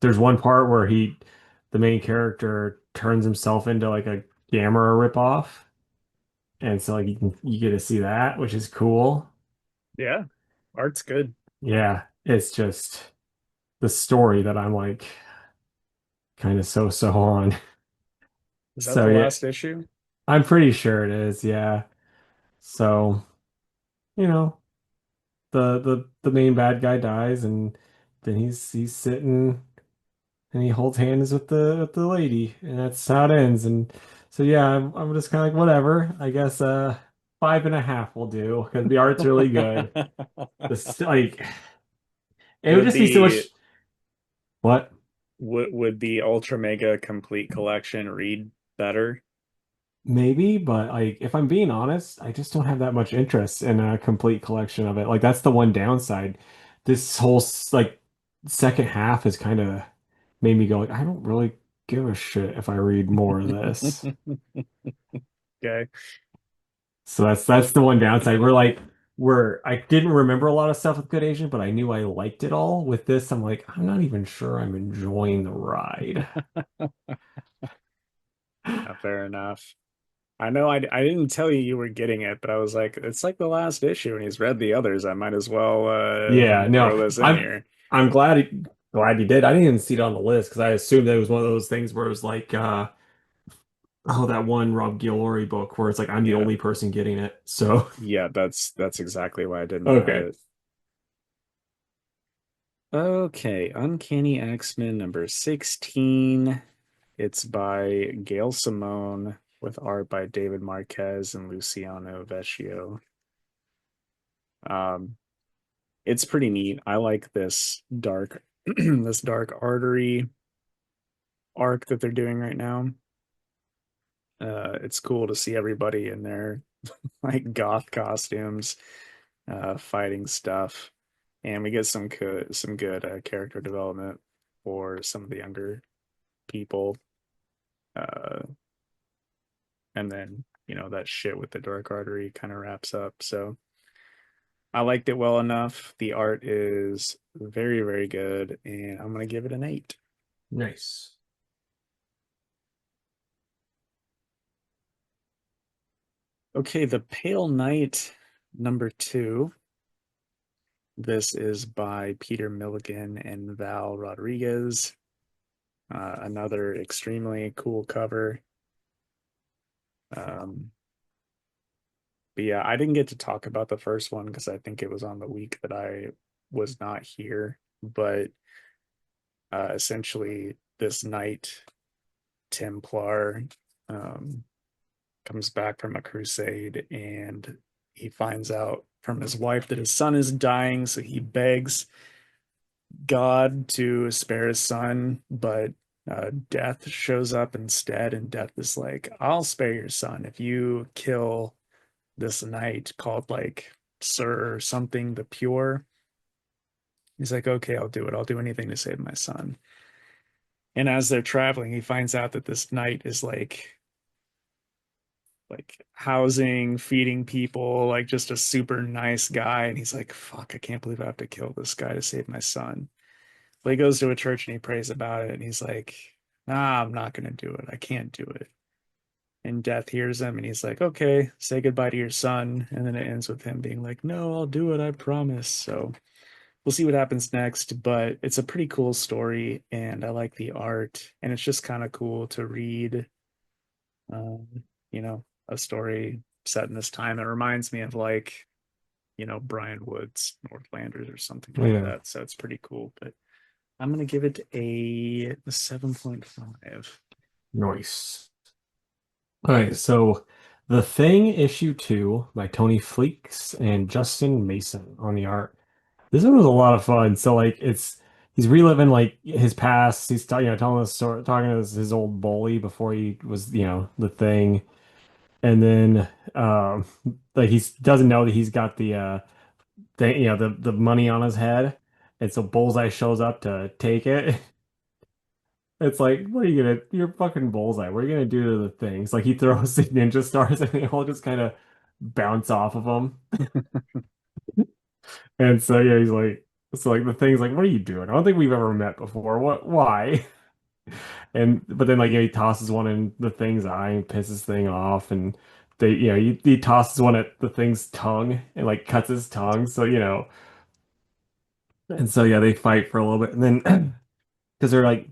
There's one part where the main character turns himself into like a Gamera ripoff. And so like you get to see that, which is cool. Yeah, art's good. Yeah, it's just the story that I'm like kind of so on. Is that So the yeah, last issue? I'm pretty sure it is, yeah. So, you know, the main bad guy dies and then he's sitting and he holds hands with the lady and that's how it ends. And so yeah, I'm just kind of like whatever. I guess 5.5 will do because the art's really good. This like it would Would just be so the much what? would the Ultra Mega Complete Collection read better? Maybe, but like if I'm being honest, I just don't have that much interest in a complete collection of it. Like that's the one downside. This whole like second half has kind of made me go like I don't really give a shit if I read more of this. Okay. So that's the one downside. I didn't remember a lot of stuff with Good Asian, but I knew I liked it all. With this, I'm like I'm not even sure I'm enjoying the ride. Fair enough. I know I didn't tell you you were getting it, but I was like, it's like the last issue, and he's read the others. I might as well Yeah, no, throw this in I'm here. I'm glad you did. I didn't even see it on the list because I assumed that it was one of those things where it was like oh that one Rob Guillory book where it's like I'm the Yeah, only person getting it. So yeah, that's exactly why I didn't add okay. it. Okay, Uncanny X-Men number 16. It's by Gail Simone with art by David Marquez and Luciano Vecchio. Um, it's pretty neat. I like this dark this dark artery arc that they're doing right now. It's cool to see everybody in their like goth costumes, fighting stuff, and we get some good character development for some of the younger people. Uh, and then that shit with the dark artery kind of wraps up. So I liked it well enough. The art is very very good, and I'm gonna give it an 8. Nice. Okay, The Pale Knight number 2. This is by Peter Milligan and Val Rodriguez. Another extremely cool cover. Um, but yeah, I didn't get to talk about the first one because I think it was on the week that I was not here. But essentially, this knight Templar um, comes back from a crusade and he finds out from his wife that his son is dying. So he begs God to spare his son, but Death shows up instead, and Death is like, I'll spare your son if you kill this knight called like Sir or something, the Pure. He's like, okay, I'll do it. I'll do anything to save my son. And as they're traveling, he finds out that this knight is like housing, feeding people, like just a super nice guy. And he's like, fuck, I can't believe I have to kill this guy to save my son. But he goes to a church and he prays about it, and he's like, nah, I'm not gonna do it. I can't do it. and Death hears him and he's like, okay, say goodbye to your son. And then it ends with him being like, no, I'll do it, I promise. So we'll see what happens next, but it's a pretty cool story and I like the art. And it's just kind of cool to read, um, a story set in this time. It reminds me of like, Brian Wood's Northlanders or something like Yeah. that. So it's pretty cool. But I'm gonna give it a 7.5. Nice. All right, so The Thing issue 2 by Tony Fleeks and Justin Mason on the art. This one was a lot of fun. So like he's reliving like his past. He's telling us story, talking to his old bully before he was, the thing. And then like he doesn't know that he's got the money on his head. And so Bullseye shows up to take it. It's like, what are you gonna? You're fucking Bullseye. What are you gonna do to the things? Like he throws the ninja stars and they all just kind of bounce off of him. And so yeah, he's like, so like the thing's like, what are you doing? I don't think we've ever met before. What? Why? And but then like he tosses one in the thing's eye and pisses thing off, and he tosses one at the thing's tongue and like cuts his tongue. So and so yeah, they fight for a little bit, and then because they're like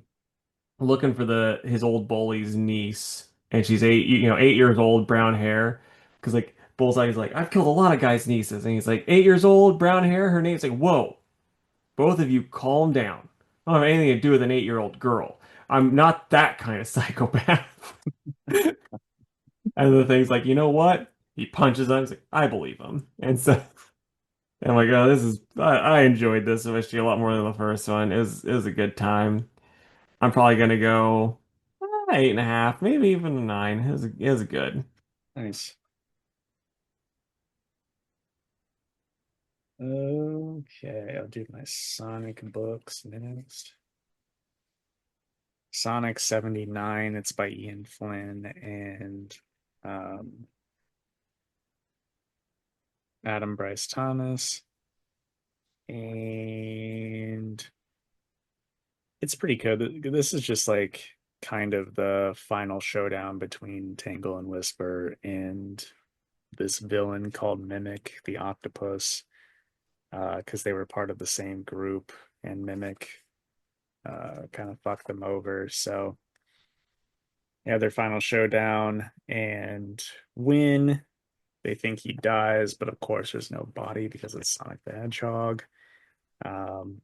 looking for the his old bully's niece, and she's 8 years old, brown hair. Because like Bullseye's like, I've killed a lot of guys' nieces, and he's like, 8 years old, brown hair. Her name's like, whoa, both of you, calm down. I don't have anything to do with an 8-year-old girl. I'm not that kind of psychopath. And the thing's like, you know what? He punches him. He's like, I believe him. And so I'm like, oh, I enjoyed this issue a lot more than the first one. It was a good time. I'm probably gonna go 8.5, maybe even a 9. It was good. Nice. Okay, I'll do my Sonic books next. Sonic 79, it's by Ian Flynn and um, Adam Bryce Thomas. And it's pretty good. This is just like kind of the final showdown between Tangle and Whisper and this villain called Mimic, the octopus, because they were part of the same group, and Mimic kind of fucked them over. So yeah, their final showdown and win. They think he dies, but of course there's no body because it's Sonic the Hedgehog. Um,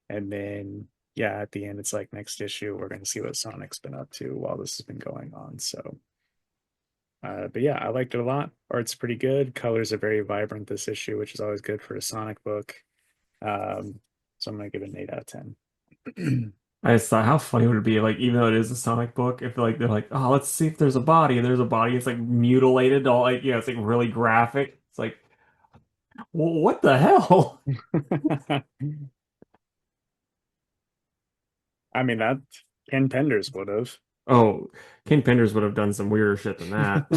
and then yeah, at the end it's like next issue we're going to see what Sonic's been up to while this has been going on. So, but yeah, I liked it a lot. Art's pretty good. Colors are very vibrant this issue, which is always good for a Sonic book. Um, so I'm gonna give it an 8 out of 10. I just thought how funny would it be, like, even though it is a Sonic book, if like they're like, oh, let's see if there's a body, and there's a body, it's like mutilated, all like, it's like really graphic. It's like, well, what the hell? I mean that Ken Penders would have. Oh, King Penders would have done some weirder shit than that.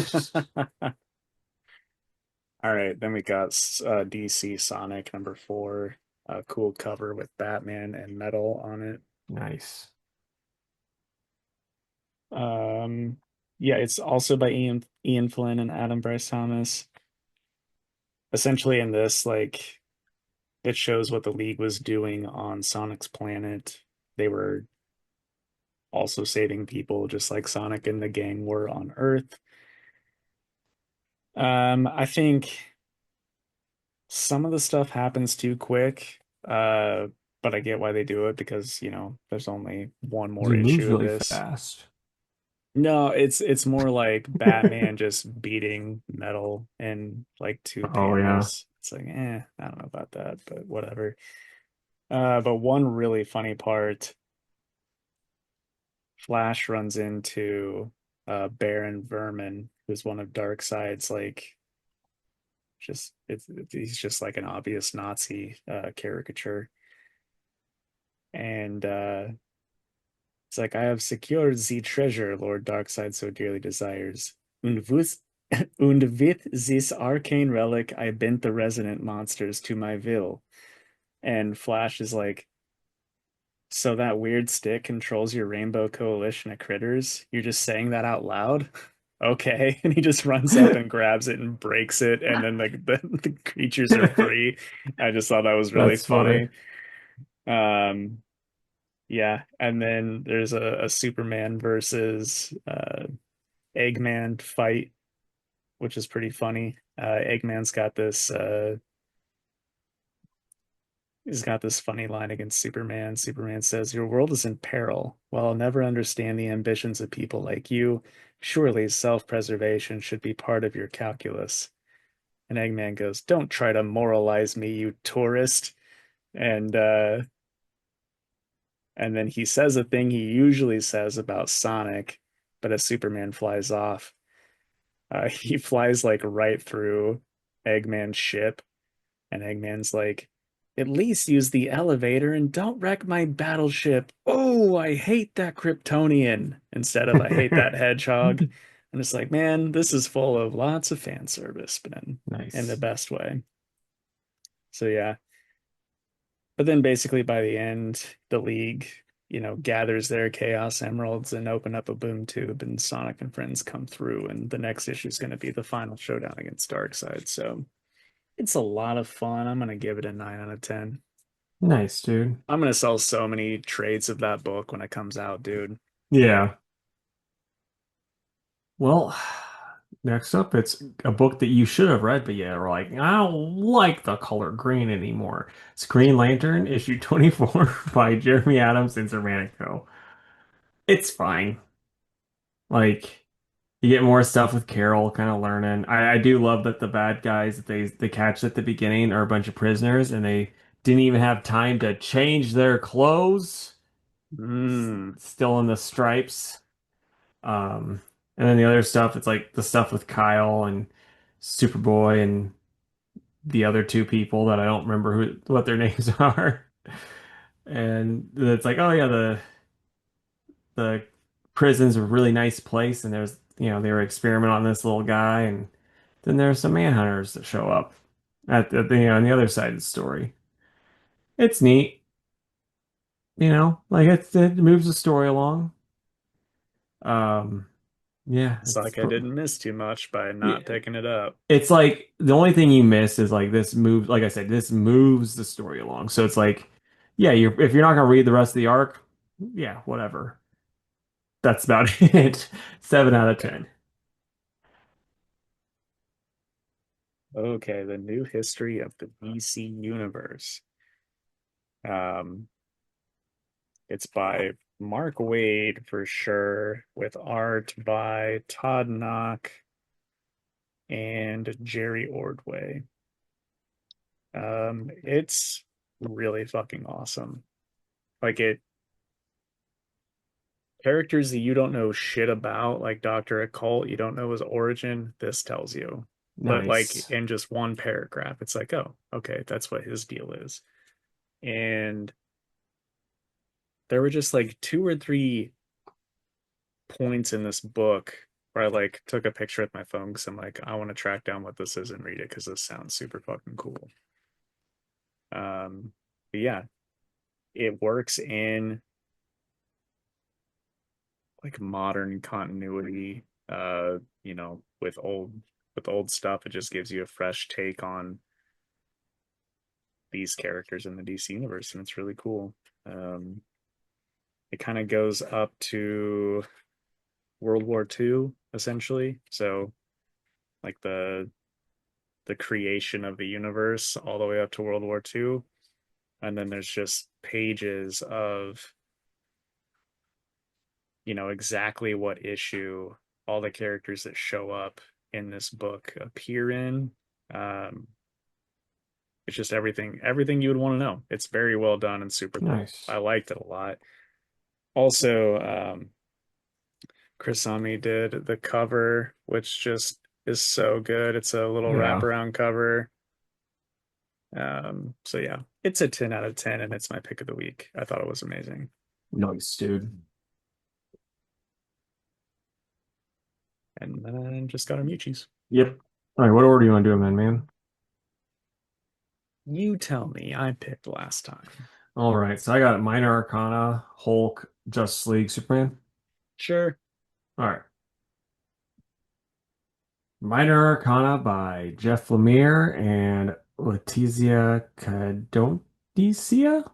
All right, then we got DC Sonic #4. A cool cover with Batman and metal on it. Nice. Um, yeah, it's also by Ian Flynn and Adam Bryce Thomas. Essentially, in this, like, it shows what the League was doing on Sonic's planet. They were also saving people, just like Sonic and the gang were on Earth. I think some of the stuff happens too quick, but I get why they do it because, there's only one more He moves issue of really this. fast. No, it's more like Batman just beating metal and like two Oh yeah. panels. It's like, I don't know about that, but whatever. But one really funny part, Flash runs into Baron Vermin, who's one of Darkseid's like he's just like an obvious Nazi caricature. And it's like, I have secured the treasure Lord Darkseid so dearly desires. Und with, und with this arcane relic, I bent the resonant monsters to my will. And Flash is like, So that weird stick controls your rainbow coalition of critters. You're just saying that out loud? Okay. And he just runs up and grabs it and breaks it, and then the creatures are free. I just thought that was really That's funny. funny. Um, yeah. And then there's a Superman versus Eggman fight, which is pretty funny. Eggman's got this he's got this funny line against Superman. Superman says, "Your world is in peril. While I'll never understand the ambitions of people like you, surely self-preservation should be part of your calculus." And Eggman goes, "Don't try to moralize me, you tourist." And and then he says a thing he usually says about Sonic, but as Superman flies off, he flies like right through Eggman's ship. And Eggman's like, "At least use the elevator and don't wreck my battleship. Oh, I hate that Kryptonian," instead of "I hate that hedgehog." I'm just like, man, this is full of lots of fan service, but in the Nice. best way. So yeah. But then basically by the end, the League, gathers their Chaos Emeralds and open up a boom tube, and Sonic and friends come through, and the next issue is going to be the final showdown against Darkseid. So it's a lot of fun. I'm gonna give it a 9 out of 10. Nice, dude. I'm gonna sell so many trades of that book when it comes out, dude. Yeah. Well, next up, it's a book that you should have read, but yeah, we're like, I don't like the color green anymore. It's Green Lantern, issue 24 by Jeremy Adams and Sermanico. It's fine. Like, you get more stuff with Carol kind of learning. I do love that the bad guys that they catch at the beginning are a bunch of prisoners and they didn't even have time to change their clothes. Mm. Still in the stripes. Um, and then the other stuff, it's like the stuff with Kyle and Superboy and the other two people that I don't remember what their names are. And it's like, oh yeah, the prison's a really nice place, and there's they were experimenting on this little guy, and then there's some manhunters that show up on the other side of the story. It's neat, like it moves the story along. Um, yeah, It's like I didn't miss too much by yeah, not picking it up. it's like the only thing you miss is like this move. Like I said, this moves the story along. So it's like, yeah, if you're not gonna read the rest of the arc, yeah, whatever. That's about it. 7 out of 10. Okay, the new history of the DC universe. Um, it's by Mark Waid for sure, with art by Todd Knock and Jerry Ordway. It's really fucking awesome. Like it characters that you don't know shit about, like Dr. Occult, you don't know his origin, this tells you. But like Nice. in just one paragraph, it's like, oh, okay, that's what his deal is. And there were just like two or three points in this book where I like took a picture with my phone because I'm like, I want to track down what this is and read it because this sounds super fucking cool. But yeah, it works in like modern continuity, with old stuff. It just gives you a fresh take on these characters in the DC universe, and it's really cool. Um, it kind of goes up to World War II, essentially. So like the creation of the universe all the way up to World War II. And then there's just pages of, exactly what issue all the characters that show up in this book appear in. Um, it's just everything you would want to know. It's very well done and super cool. I Nice. liked it a lot. Also, Chris Sami did the cover, which just is so good. It's a little Yeah. wraparound cover. So yeah, it's a 10 out of 10, and it's my pick of the week. I thought it was amazing. Nice, dude. And then just got our Muchis. Yep. All right, what order do you want to do them in, man? You tell me. I picked last time. All right, so I got Minor Arcana, Hulk, Justice League, Superman. Sure. All right. Minor Arcana by Jeff Lemire and Letizia Cadonisia.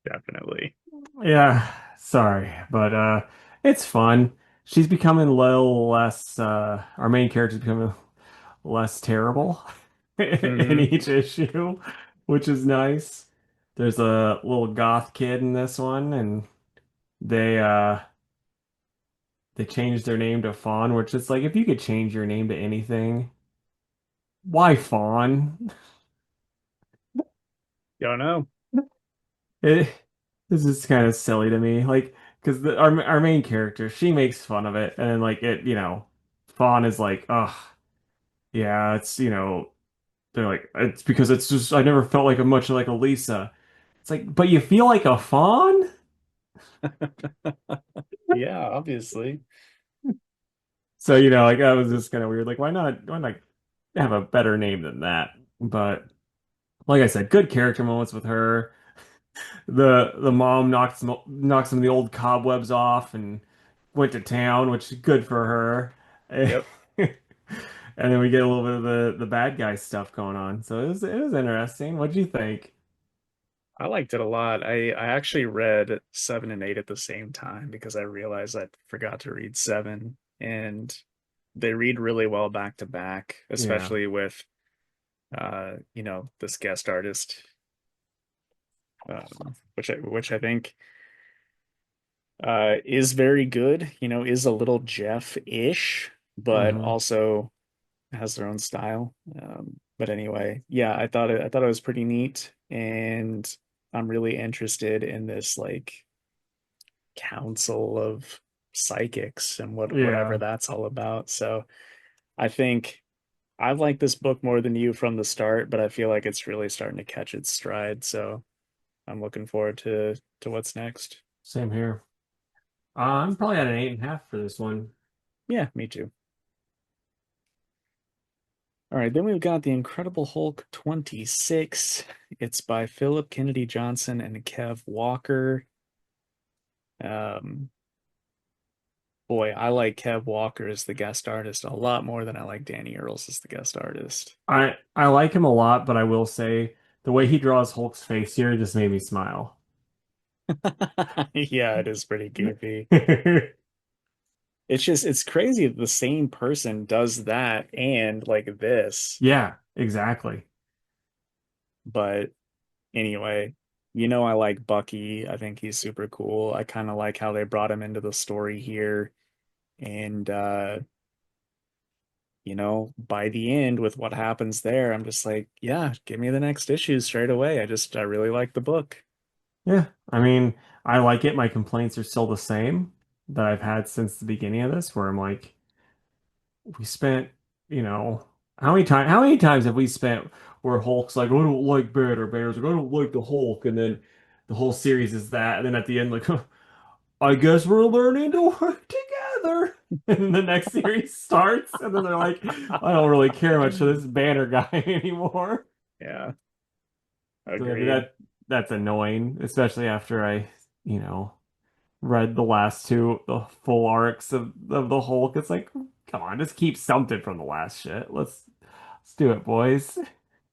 Definitely. Yeah, sorry, but it's fun. She's becoming a little less our main character's becoming less terrible in Hmm. each issue, which is nice. There's a little goth kid in this one, and they uh they changed their name to Fawn, which is like if you could change your name to anything, why Fawn? Don't know. It this is kind of silly to me, like because our main character she makes fun of it, and then like Fawn is like, oh yeah, it's they're like it's because it's just I never felt like much like a Lisa. It's like, but you feel like a Fawn, Yeah, obviously. so like that was just kind of weird. Like why not have a better name than that? But like I said, good character moments with her. The mom knocked some of the old cobwebs off and went to town, which is good for her. Yep. And then we get a little bit of the bad guy stuff going on. So it was interesting. What'd you think? I liked it a lot. I actually read seven and eight at the same time because I realized I forgot to read seven, and they read really well back to back, Yeah. especially with this guest artist, which I think is very good, is a little Jeff-ish, but Hmm. also has their own style. But anyway, yeah, I thought it was pretty neat, and I'm really interested in this like council of psychics and whatever Yeah. that's all about. So I think I've liked this book more than you from the start, but I feel like it's really starting to catch its stride. So I'm looking forward to what's next. Same here. I'm probably at an 8.5 for this one. Yeah, me too. All right, then we've got The Incredible Hulk 26. It's by Philip Kennedy Johnson and Kev Walker. Um, Boy, I like Kev Walker as the guest artist a lot more than I like Danny Earls as the guest artist. I like him a lot, but I will say the way he draws Hulk's face here just made me smile. Yeah, it is pretty goofy. It's crazy that the same person does that and like this. Yeah, exactly. But anyway, I like Bucky. I think he's super cool. I kind of like how they brought him into the story here. And by the end with what happens there, I'm just like, yeah, give me the next issue straight away. I really like the book. Yeah, I mean, I like it. My complaints are still the same that I've had since the beginning of this, where I'm like, we spent, you know, how many times have we spent where Hulk's like, I don't like Banner, Banner's like, I don't like the Hulk, and then the whole series is that, and then at the end, like, I guess we're learning to work together. And the next series starts, and then they're like, I don't really care much for this Banner guy anymore. Yeah, So I mean agreed. that's annoying, especially after I, you know, read the last two the full arcs of the Hulk. It's like, come on, just keep something from the last shit. Let's do it, boys.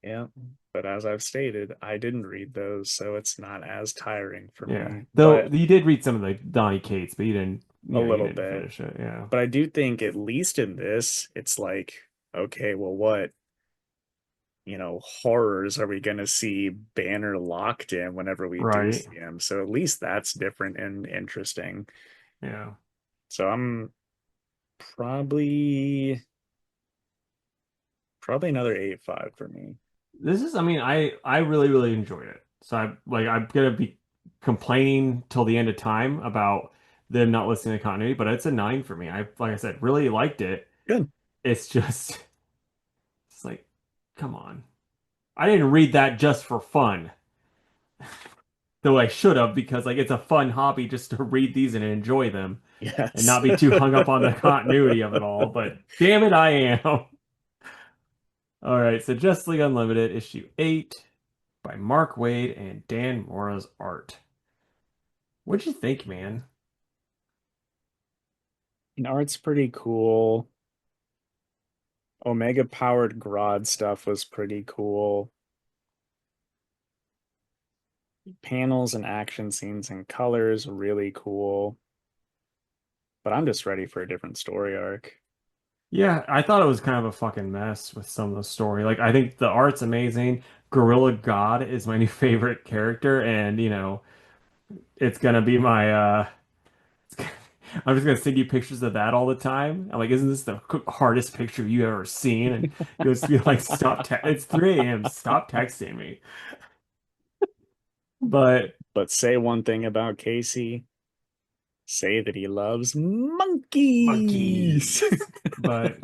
Yeah. But as I've stated, I didn't read those, so it's not as tiring for Yeah. me, Though but you did read some of the Donny Cates, but a you little didn't bit. finish it. Yeah. But I do think, at least in this, it's like, okay, well, what, horrors are we going to see Banner locked in whenever we do Right. see him? So at least that's different and interesting. Yeah. So I'm probably probably another 8.5 for me. I mean, I really, really enjoyed it. So I'm gonna be complaining till the end of time about them not listening to continuity, but it's a 9 for me. Like I said, really liked it. Good. It's just it's like, come on. I didn't read that just for fun, though I should have, because like it's a fun hobby just to read these and enjoy them and Yes. not be too hung up on the continuity of it all. But damn it, I am. All right, so Justice League Unlimited, issue 8. by Mark Waid and Dan Mora's art. What'd you think, man? And art's pretty cool. Omega powered Grodd stuff was pretty cool. Panels and action scenes and colors, really cool. But I'm just ready for a different story arc. Yeah, I thought it was kind of a fucking mess with some of the story. Like, I think the art's amazing. Gorilla God is my new favorite character, and it's gonna be my I'm just gonna send you pictures of that all the time. I'm like, isn't this the hardest picture you ever seen? And you'll just be like, stop te it's 3 a.m. Stop texting me. But But say one thing about Casey, say that he loves monkeys. monkeys. But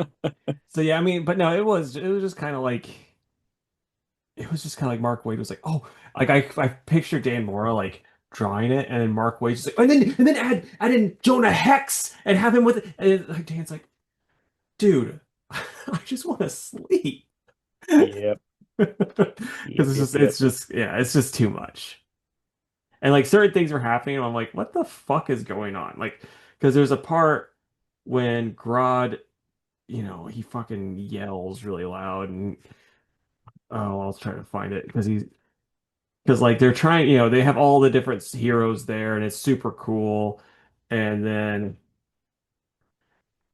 so yeah, I mean, but no, it was just kind of like Mark Waid was like, oh, like I picture Dan Mora like drawing it, and then Mark Waid's just like, and then add in Jonah Hex and have him with it. And like Dan's like, dude, I just want to sleep. Yep, Because yep, yep, yep. it's just too much. And like certain things are happening, and I'm like, what the fuck is going on? Like, because there's a part when Grodd, he fucking yells really loud, and oh, I'll try to find it because like they're trying, they have all the different heroes there, and it's super cool. And then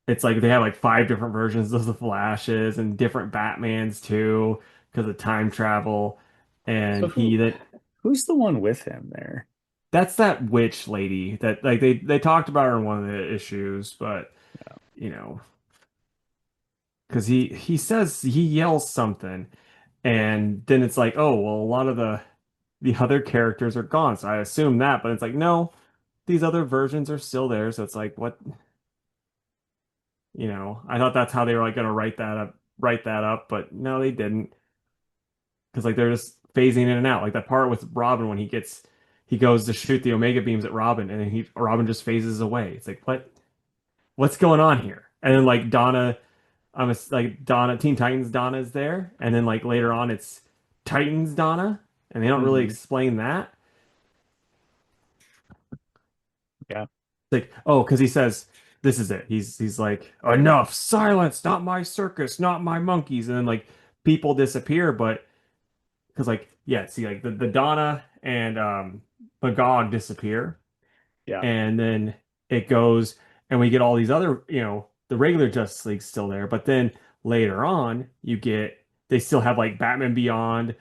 it's like they have like 5 different versions of the Flashes and different Batmans too, because of time travel. So And he that who's the one with him there? that's that witch lady that like they talked about her in one of the issues, but you know, because he says he yells something, and then it's like, oh well, a lot of the other characters are gone, so I assume that, but it's like no, these other versions are still there, so it's like what, I thought that's how they were like gonna write that up, but no, they didn't, because like they're just phasing in and out, like that part with Robin when he goes to shoot the Omega beams at Robin, and then Robin just phases away. It's like what's going on here? And then like Donna, like Donna, Teen Titans Donna is there, and then like later on it's Titans Donna, and they don't really Hmm. explain that. Yeah. It's like, oh, because he says this is it. He's like, enough, silence, not my circus, not my monkeys, and then like people disappear, but because like yeah, see like the Donna and Magog disappear, Yeah. and then it goes and we get all these other, the regular Justice League's still there, but then later on they still have like Batman Beyond,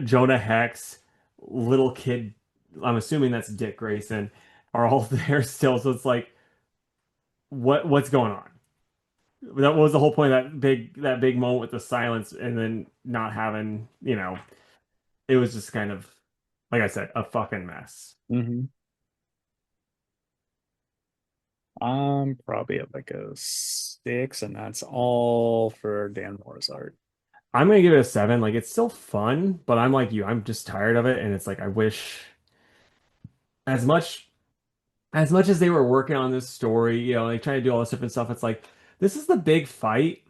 Jonah Hex, little kid, I'm assuming that's Dick Grayson, are all there still. So it's like what's going on? That was the whole point of that big moment with the silence, and then not having, it was just kind of, like I said, a fucking mess. Hmm. I'm probably at like a 6, and that's all for Dan Moore's art. I'm gonna give it a 7. Like it's still fun, but I'm like you. I'm just tired of it, and it's like I wish as much as they were working on this story, like trying to do all this different stuff. It's like this is the big fight.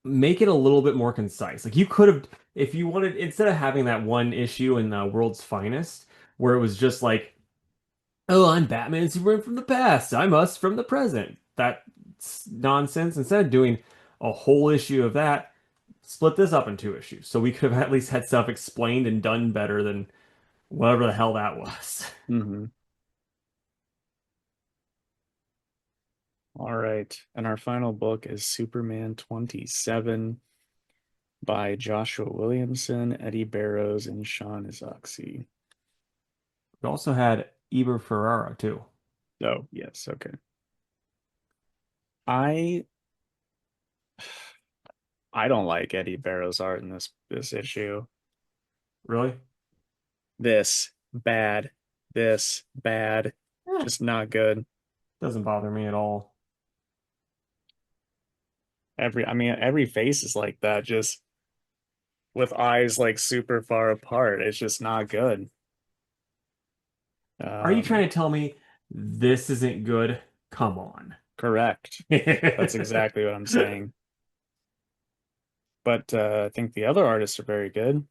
Make it a little bit more concise. Like you could have, if you wanted, instead of having that one issue in World's Finest, where it was just like, oh, I'm Batman, Superman from the past. I'm us from the present. That's nonsense. Instead of doing a whole issue of that, split this up in 2 issues. So we could have at least had stuff explained and done better than whatever the hell that was. Hmm. All right. And our final book is Superman 27 by Joshua Williamson, Eddie Barrows, and Sean Izaakse. We also had Eber Ferrara too. Oh, yes. Okay. I I don't like Eddie Barrows' art in this issue. Really? This bad. This bad. Eh, Just not good. doesn't bother me at all. Every face is like that, just with eyes like super far apart. It's just not good. Are you Um, trying to tell me this isn't good? Come on. Correct. That's exactly what I'm saying. But I think the other artists are very good.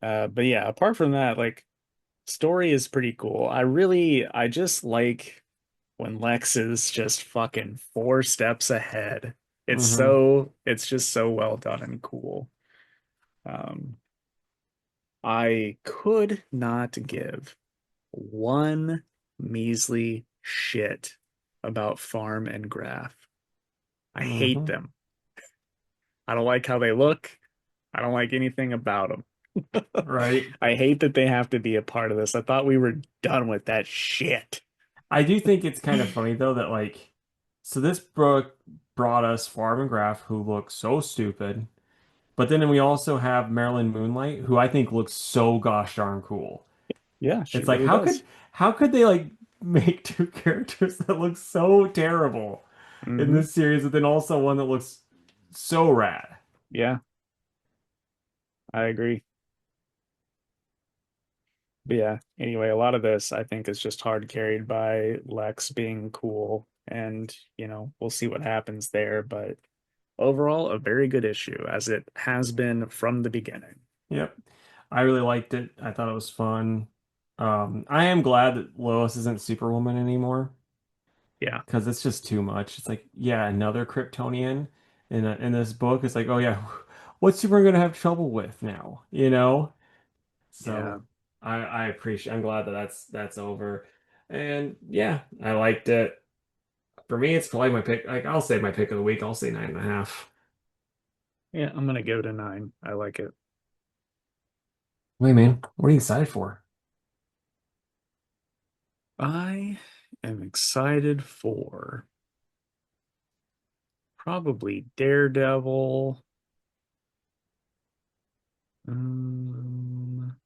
But yeah, apart from that, like story is pretty cool. I just like when Lex is just fucking 4 steps ahead. Hmm. It's just so well done and cool. Um, I could not give one measly shit about Farm and Graph. I hate Hmm. them. I don't like how they look. I don't like anything about them. Right. I hate that they have to be a part of this. I thought we were done with that shit. I do think it's kind of funny though that like, so this book brought us Farm and Graph, who look so stupid, but then we also have Marilyn Moonlight, who I think looks so gosh darn cool. Yeah, she It's like really does. how could they like make two characters that look so terrible in Hmm. this series, but then also one that looks so rad? Yeah, I agree. But yeah, anyway, a lot of this I think is just hard carried by Lex being cool, and we'll see what happens there. But overall, a very good issue, as it has been from the beginning. Yep. I really liked it. I thought it was fun. I am glad that Lois isn't Superwoman anymore Yeah, because it's just too much. It's like, yeah, another Kryptonian in this book. It's like, oh yeah, what's Superman gonna have trouble with now? You know? yeah, So I appreciate. I'm glad that that's over. And yeah, I liked it. For me, it's probably my pick. Like I'll say my pick of the week. I'll say 9.5. yeah. I'm gonna give it a 9. I like it. Wait, man, what are you excited for? I am excited for probably Daredevil, um,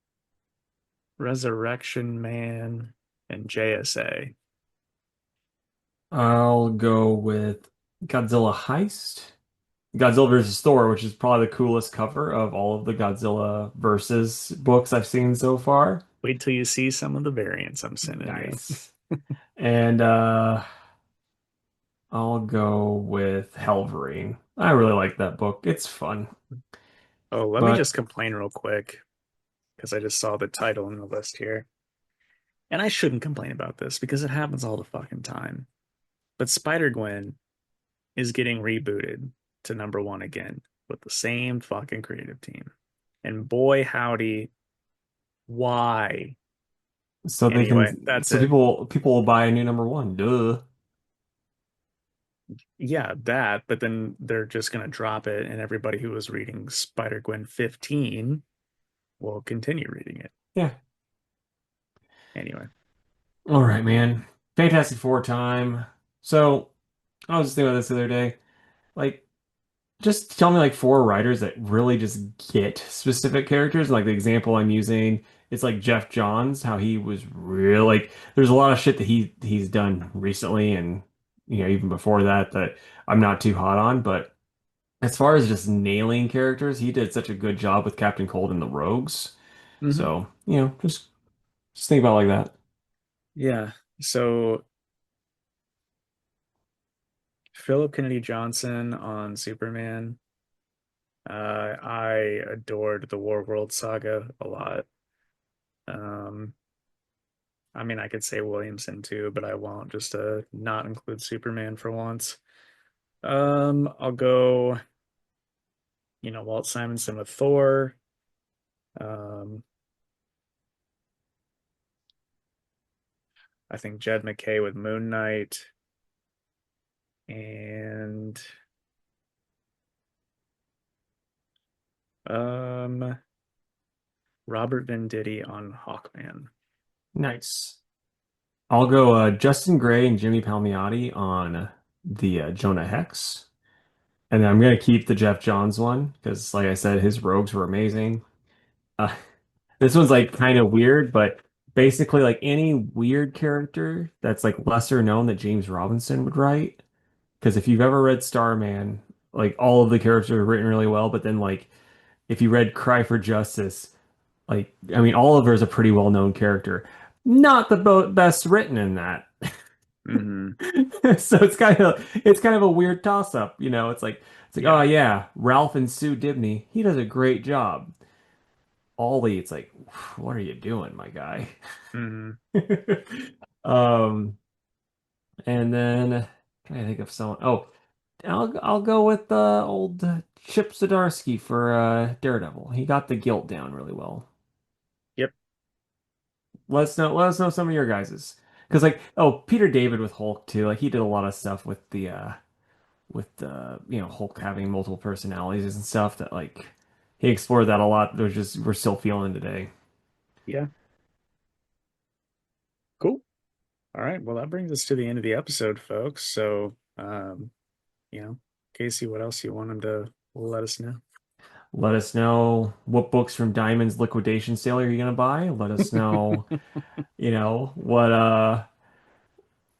Resurrection Man, and JSA. I'll go with Godzilla Heist. Godzilla versus Thor, which is probably the coolest cover of all of the Godzilla versus books I've seen so far. Wait till you see some of the variants I'm sending you. Nice. And I'll go with Helverine. I really like that book. It's fun. Oh, let me But just complain real quick because I just saw the title in the list here. And I shouldn't complain about this because it happens all the fucking time. But Spider-Gwen is getting rebooted to #1 again with the same fucking creative team. And boy, howdy, why? so they Anyway, can that's so it. people will buy a new #1. Duh. Yeah, that, but then they're just going to drop it, and everybody who was reading Spider-Gwen 15 will continue reading it. Yeah. Anyway. All right, man. Fantastic Four time. So I was just thinking about this the other day. Like just tell me like four writers that really just get specific characters. Like the example I'm using, it's like Jeff Johns, how he was real like there's a lot of shit that he's done recently and even before that that I'm not too hot on, but as far as just nailing characters, he did such a good job with Captain Cold and the Rogues. Hmm. So, just think about it like that. Yeah. So Philip Kennedy Johnson on Superman. I adored the War World saga a lot. Um, I mean, I could say Williamson too, but I won't, just to not include Superman for once. I'll go, Walt Simonson with Thor. Um, I think Jed McKay with Moon Knight, and um, Robert Venditti on Hawkman. Nice. I'll go Justin Gray and Jimmy Palmiotti on the Jonah Hex. And then I'm gonna keep the Jeff Johns one because, like I said, his rogues were amazing. Uh, this one's like kind of weird, but basically, like any weird character that's like lesser known that James Robinson would write. Because if you've ever read Starman, like all of the characters are written really well, but then like if you read Cry for Justice, like I mean, Oliver is a pretty well-known character, not the best written in that. Hmm. So it's kind of a weird toss-up. It's like, oh Yeah. yeah, Ralph and Sue Dibney, he does a great job. Ollie, it's like, what are you doing, my guy? Hmm. Um, and then trying to think of someone. Oh, I'll go with old Chip Zdarsky for Daredevil. He got the guilt down really well. Yep. Let us know some of your guys's. Because like, oh, Peter David with Hulk too. Like he did a lot of stuff with the Hulk having multiple personalities and stuff that like he explored that a lot. There's just we're still feeling today. Yeah. Cool. All right. Well, that brings us to the end of the episode, folks. So, you know, Casey, what else you want him to let us know? Let us know what books from Diamond's liquidation sale are you gonna buy. Let us know,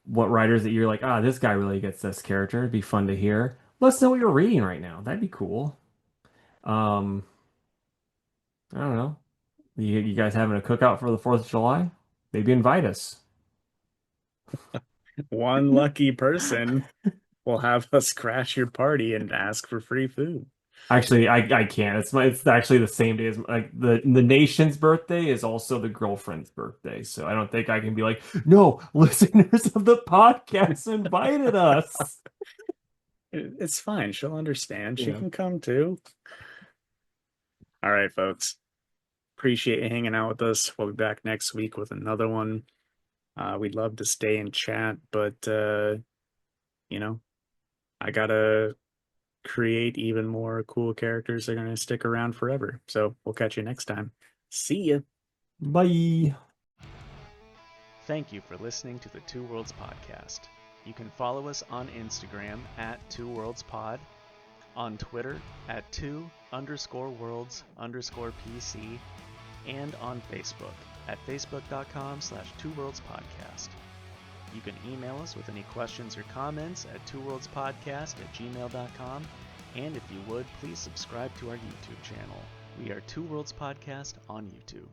what writers that you're like, this guy really gets this character. It'd be fun to hear. Let us know what you're reading right now. That'd be cool. Um, I don't know. You guys having a cookout for the 4th of July? Maybe invite us. One lucky person will have us crash your party and ask for free food. Actually, I can't. It's actually the same day as like the nation's birthday is also the girlfriend's birthday. So I don't think I can be like, no, listeners of the podcast invited us. It's fine. She'll understand. She Yeah. can come too. All right, folks. Appreciate you hanging out with us. We'll be back next week with another one. We'd love to stay and chat, but you know, I gotta create even more cool characters that are gonna stick around forever. So we'll catch you next time. See ya. Bye. Thank you for listening to the Two Worlds Podcast. You can follow us on Instagram at Two Worlds Pod, on Twitter at two_worlds_PC, and on Facebook at facebook.com/twoworldspodcast. You can email us with any questions or comments at twoworldspodcast@gmail.com, and if you would, please subscribe to our YouTube channel. We are Two Worlds Podcast on YouTube.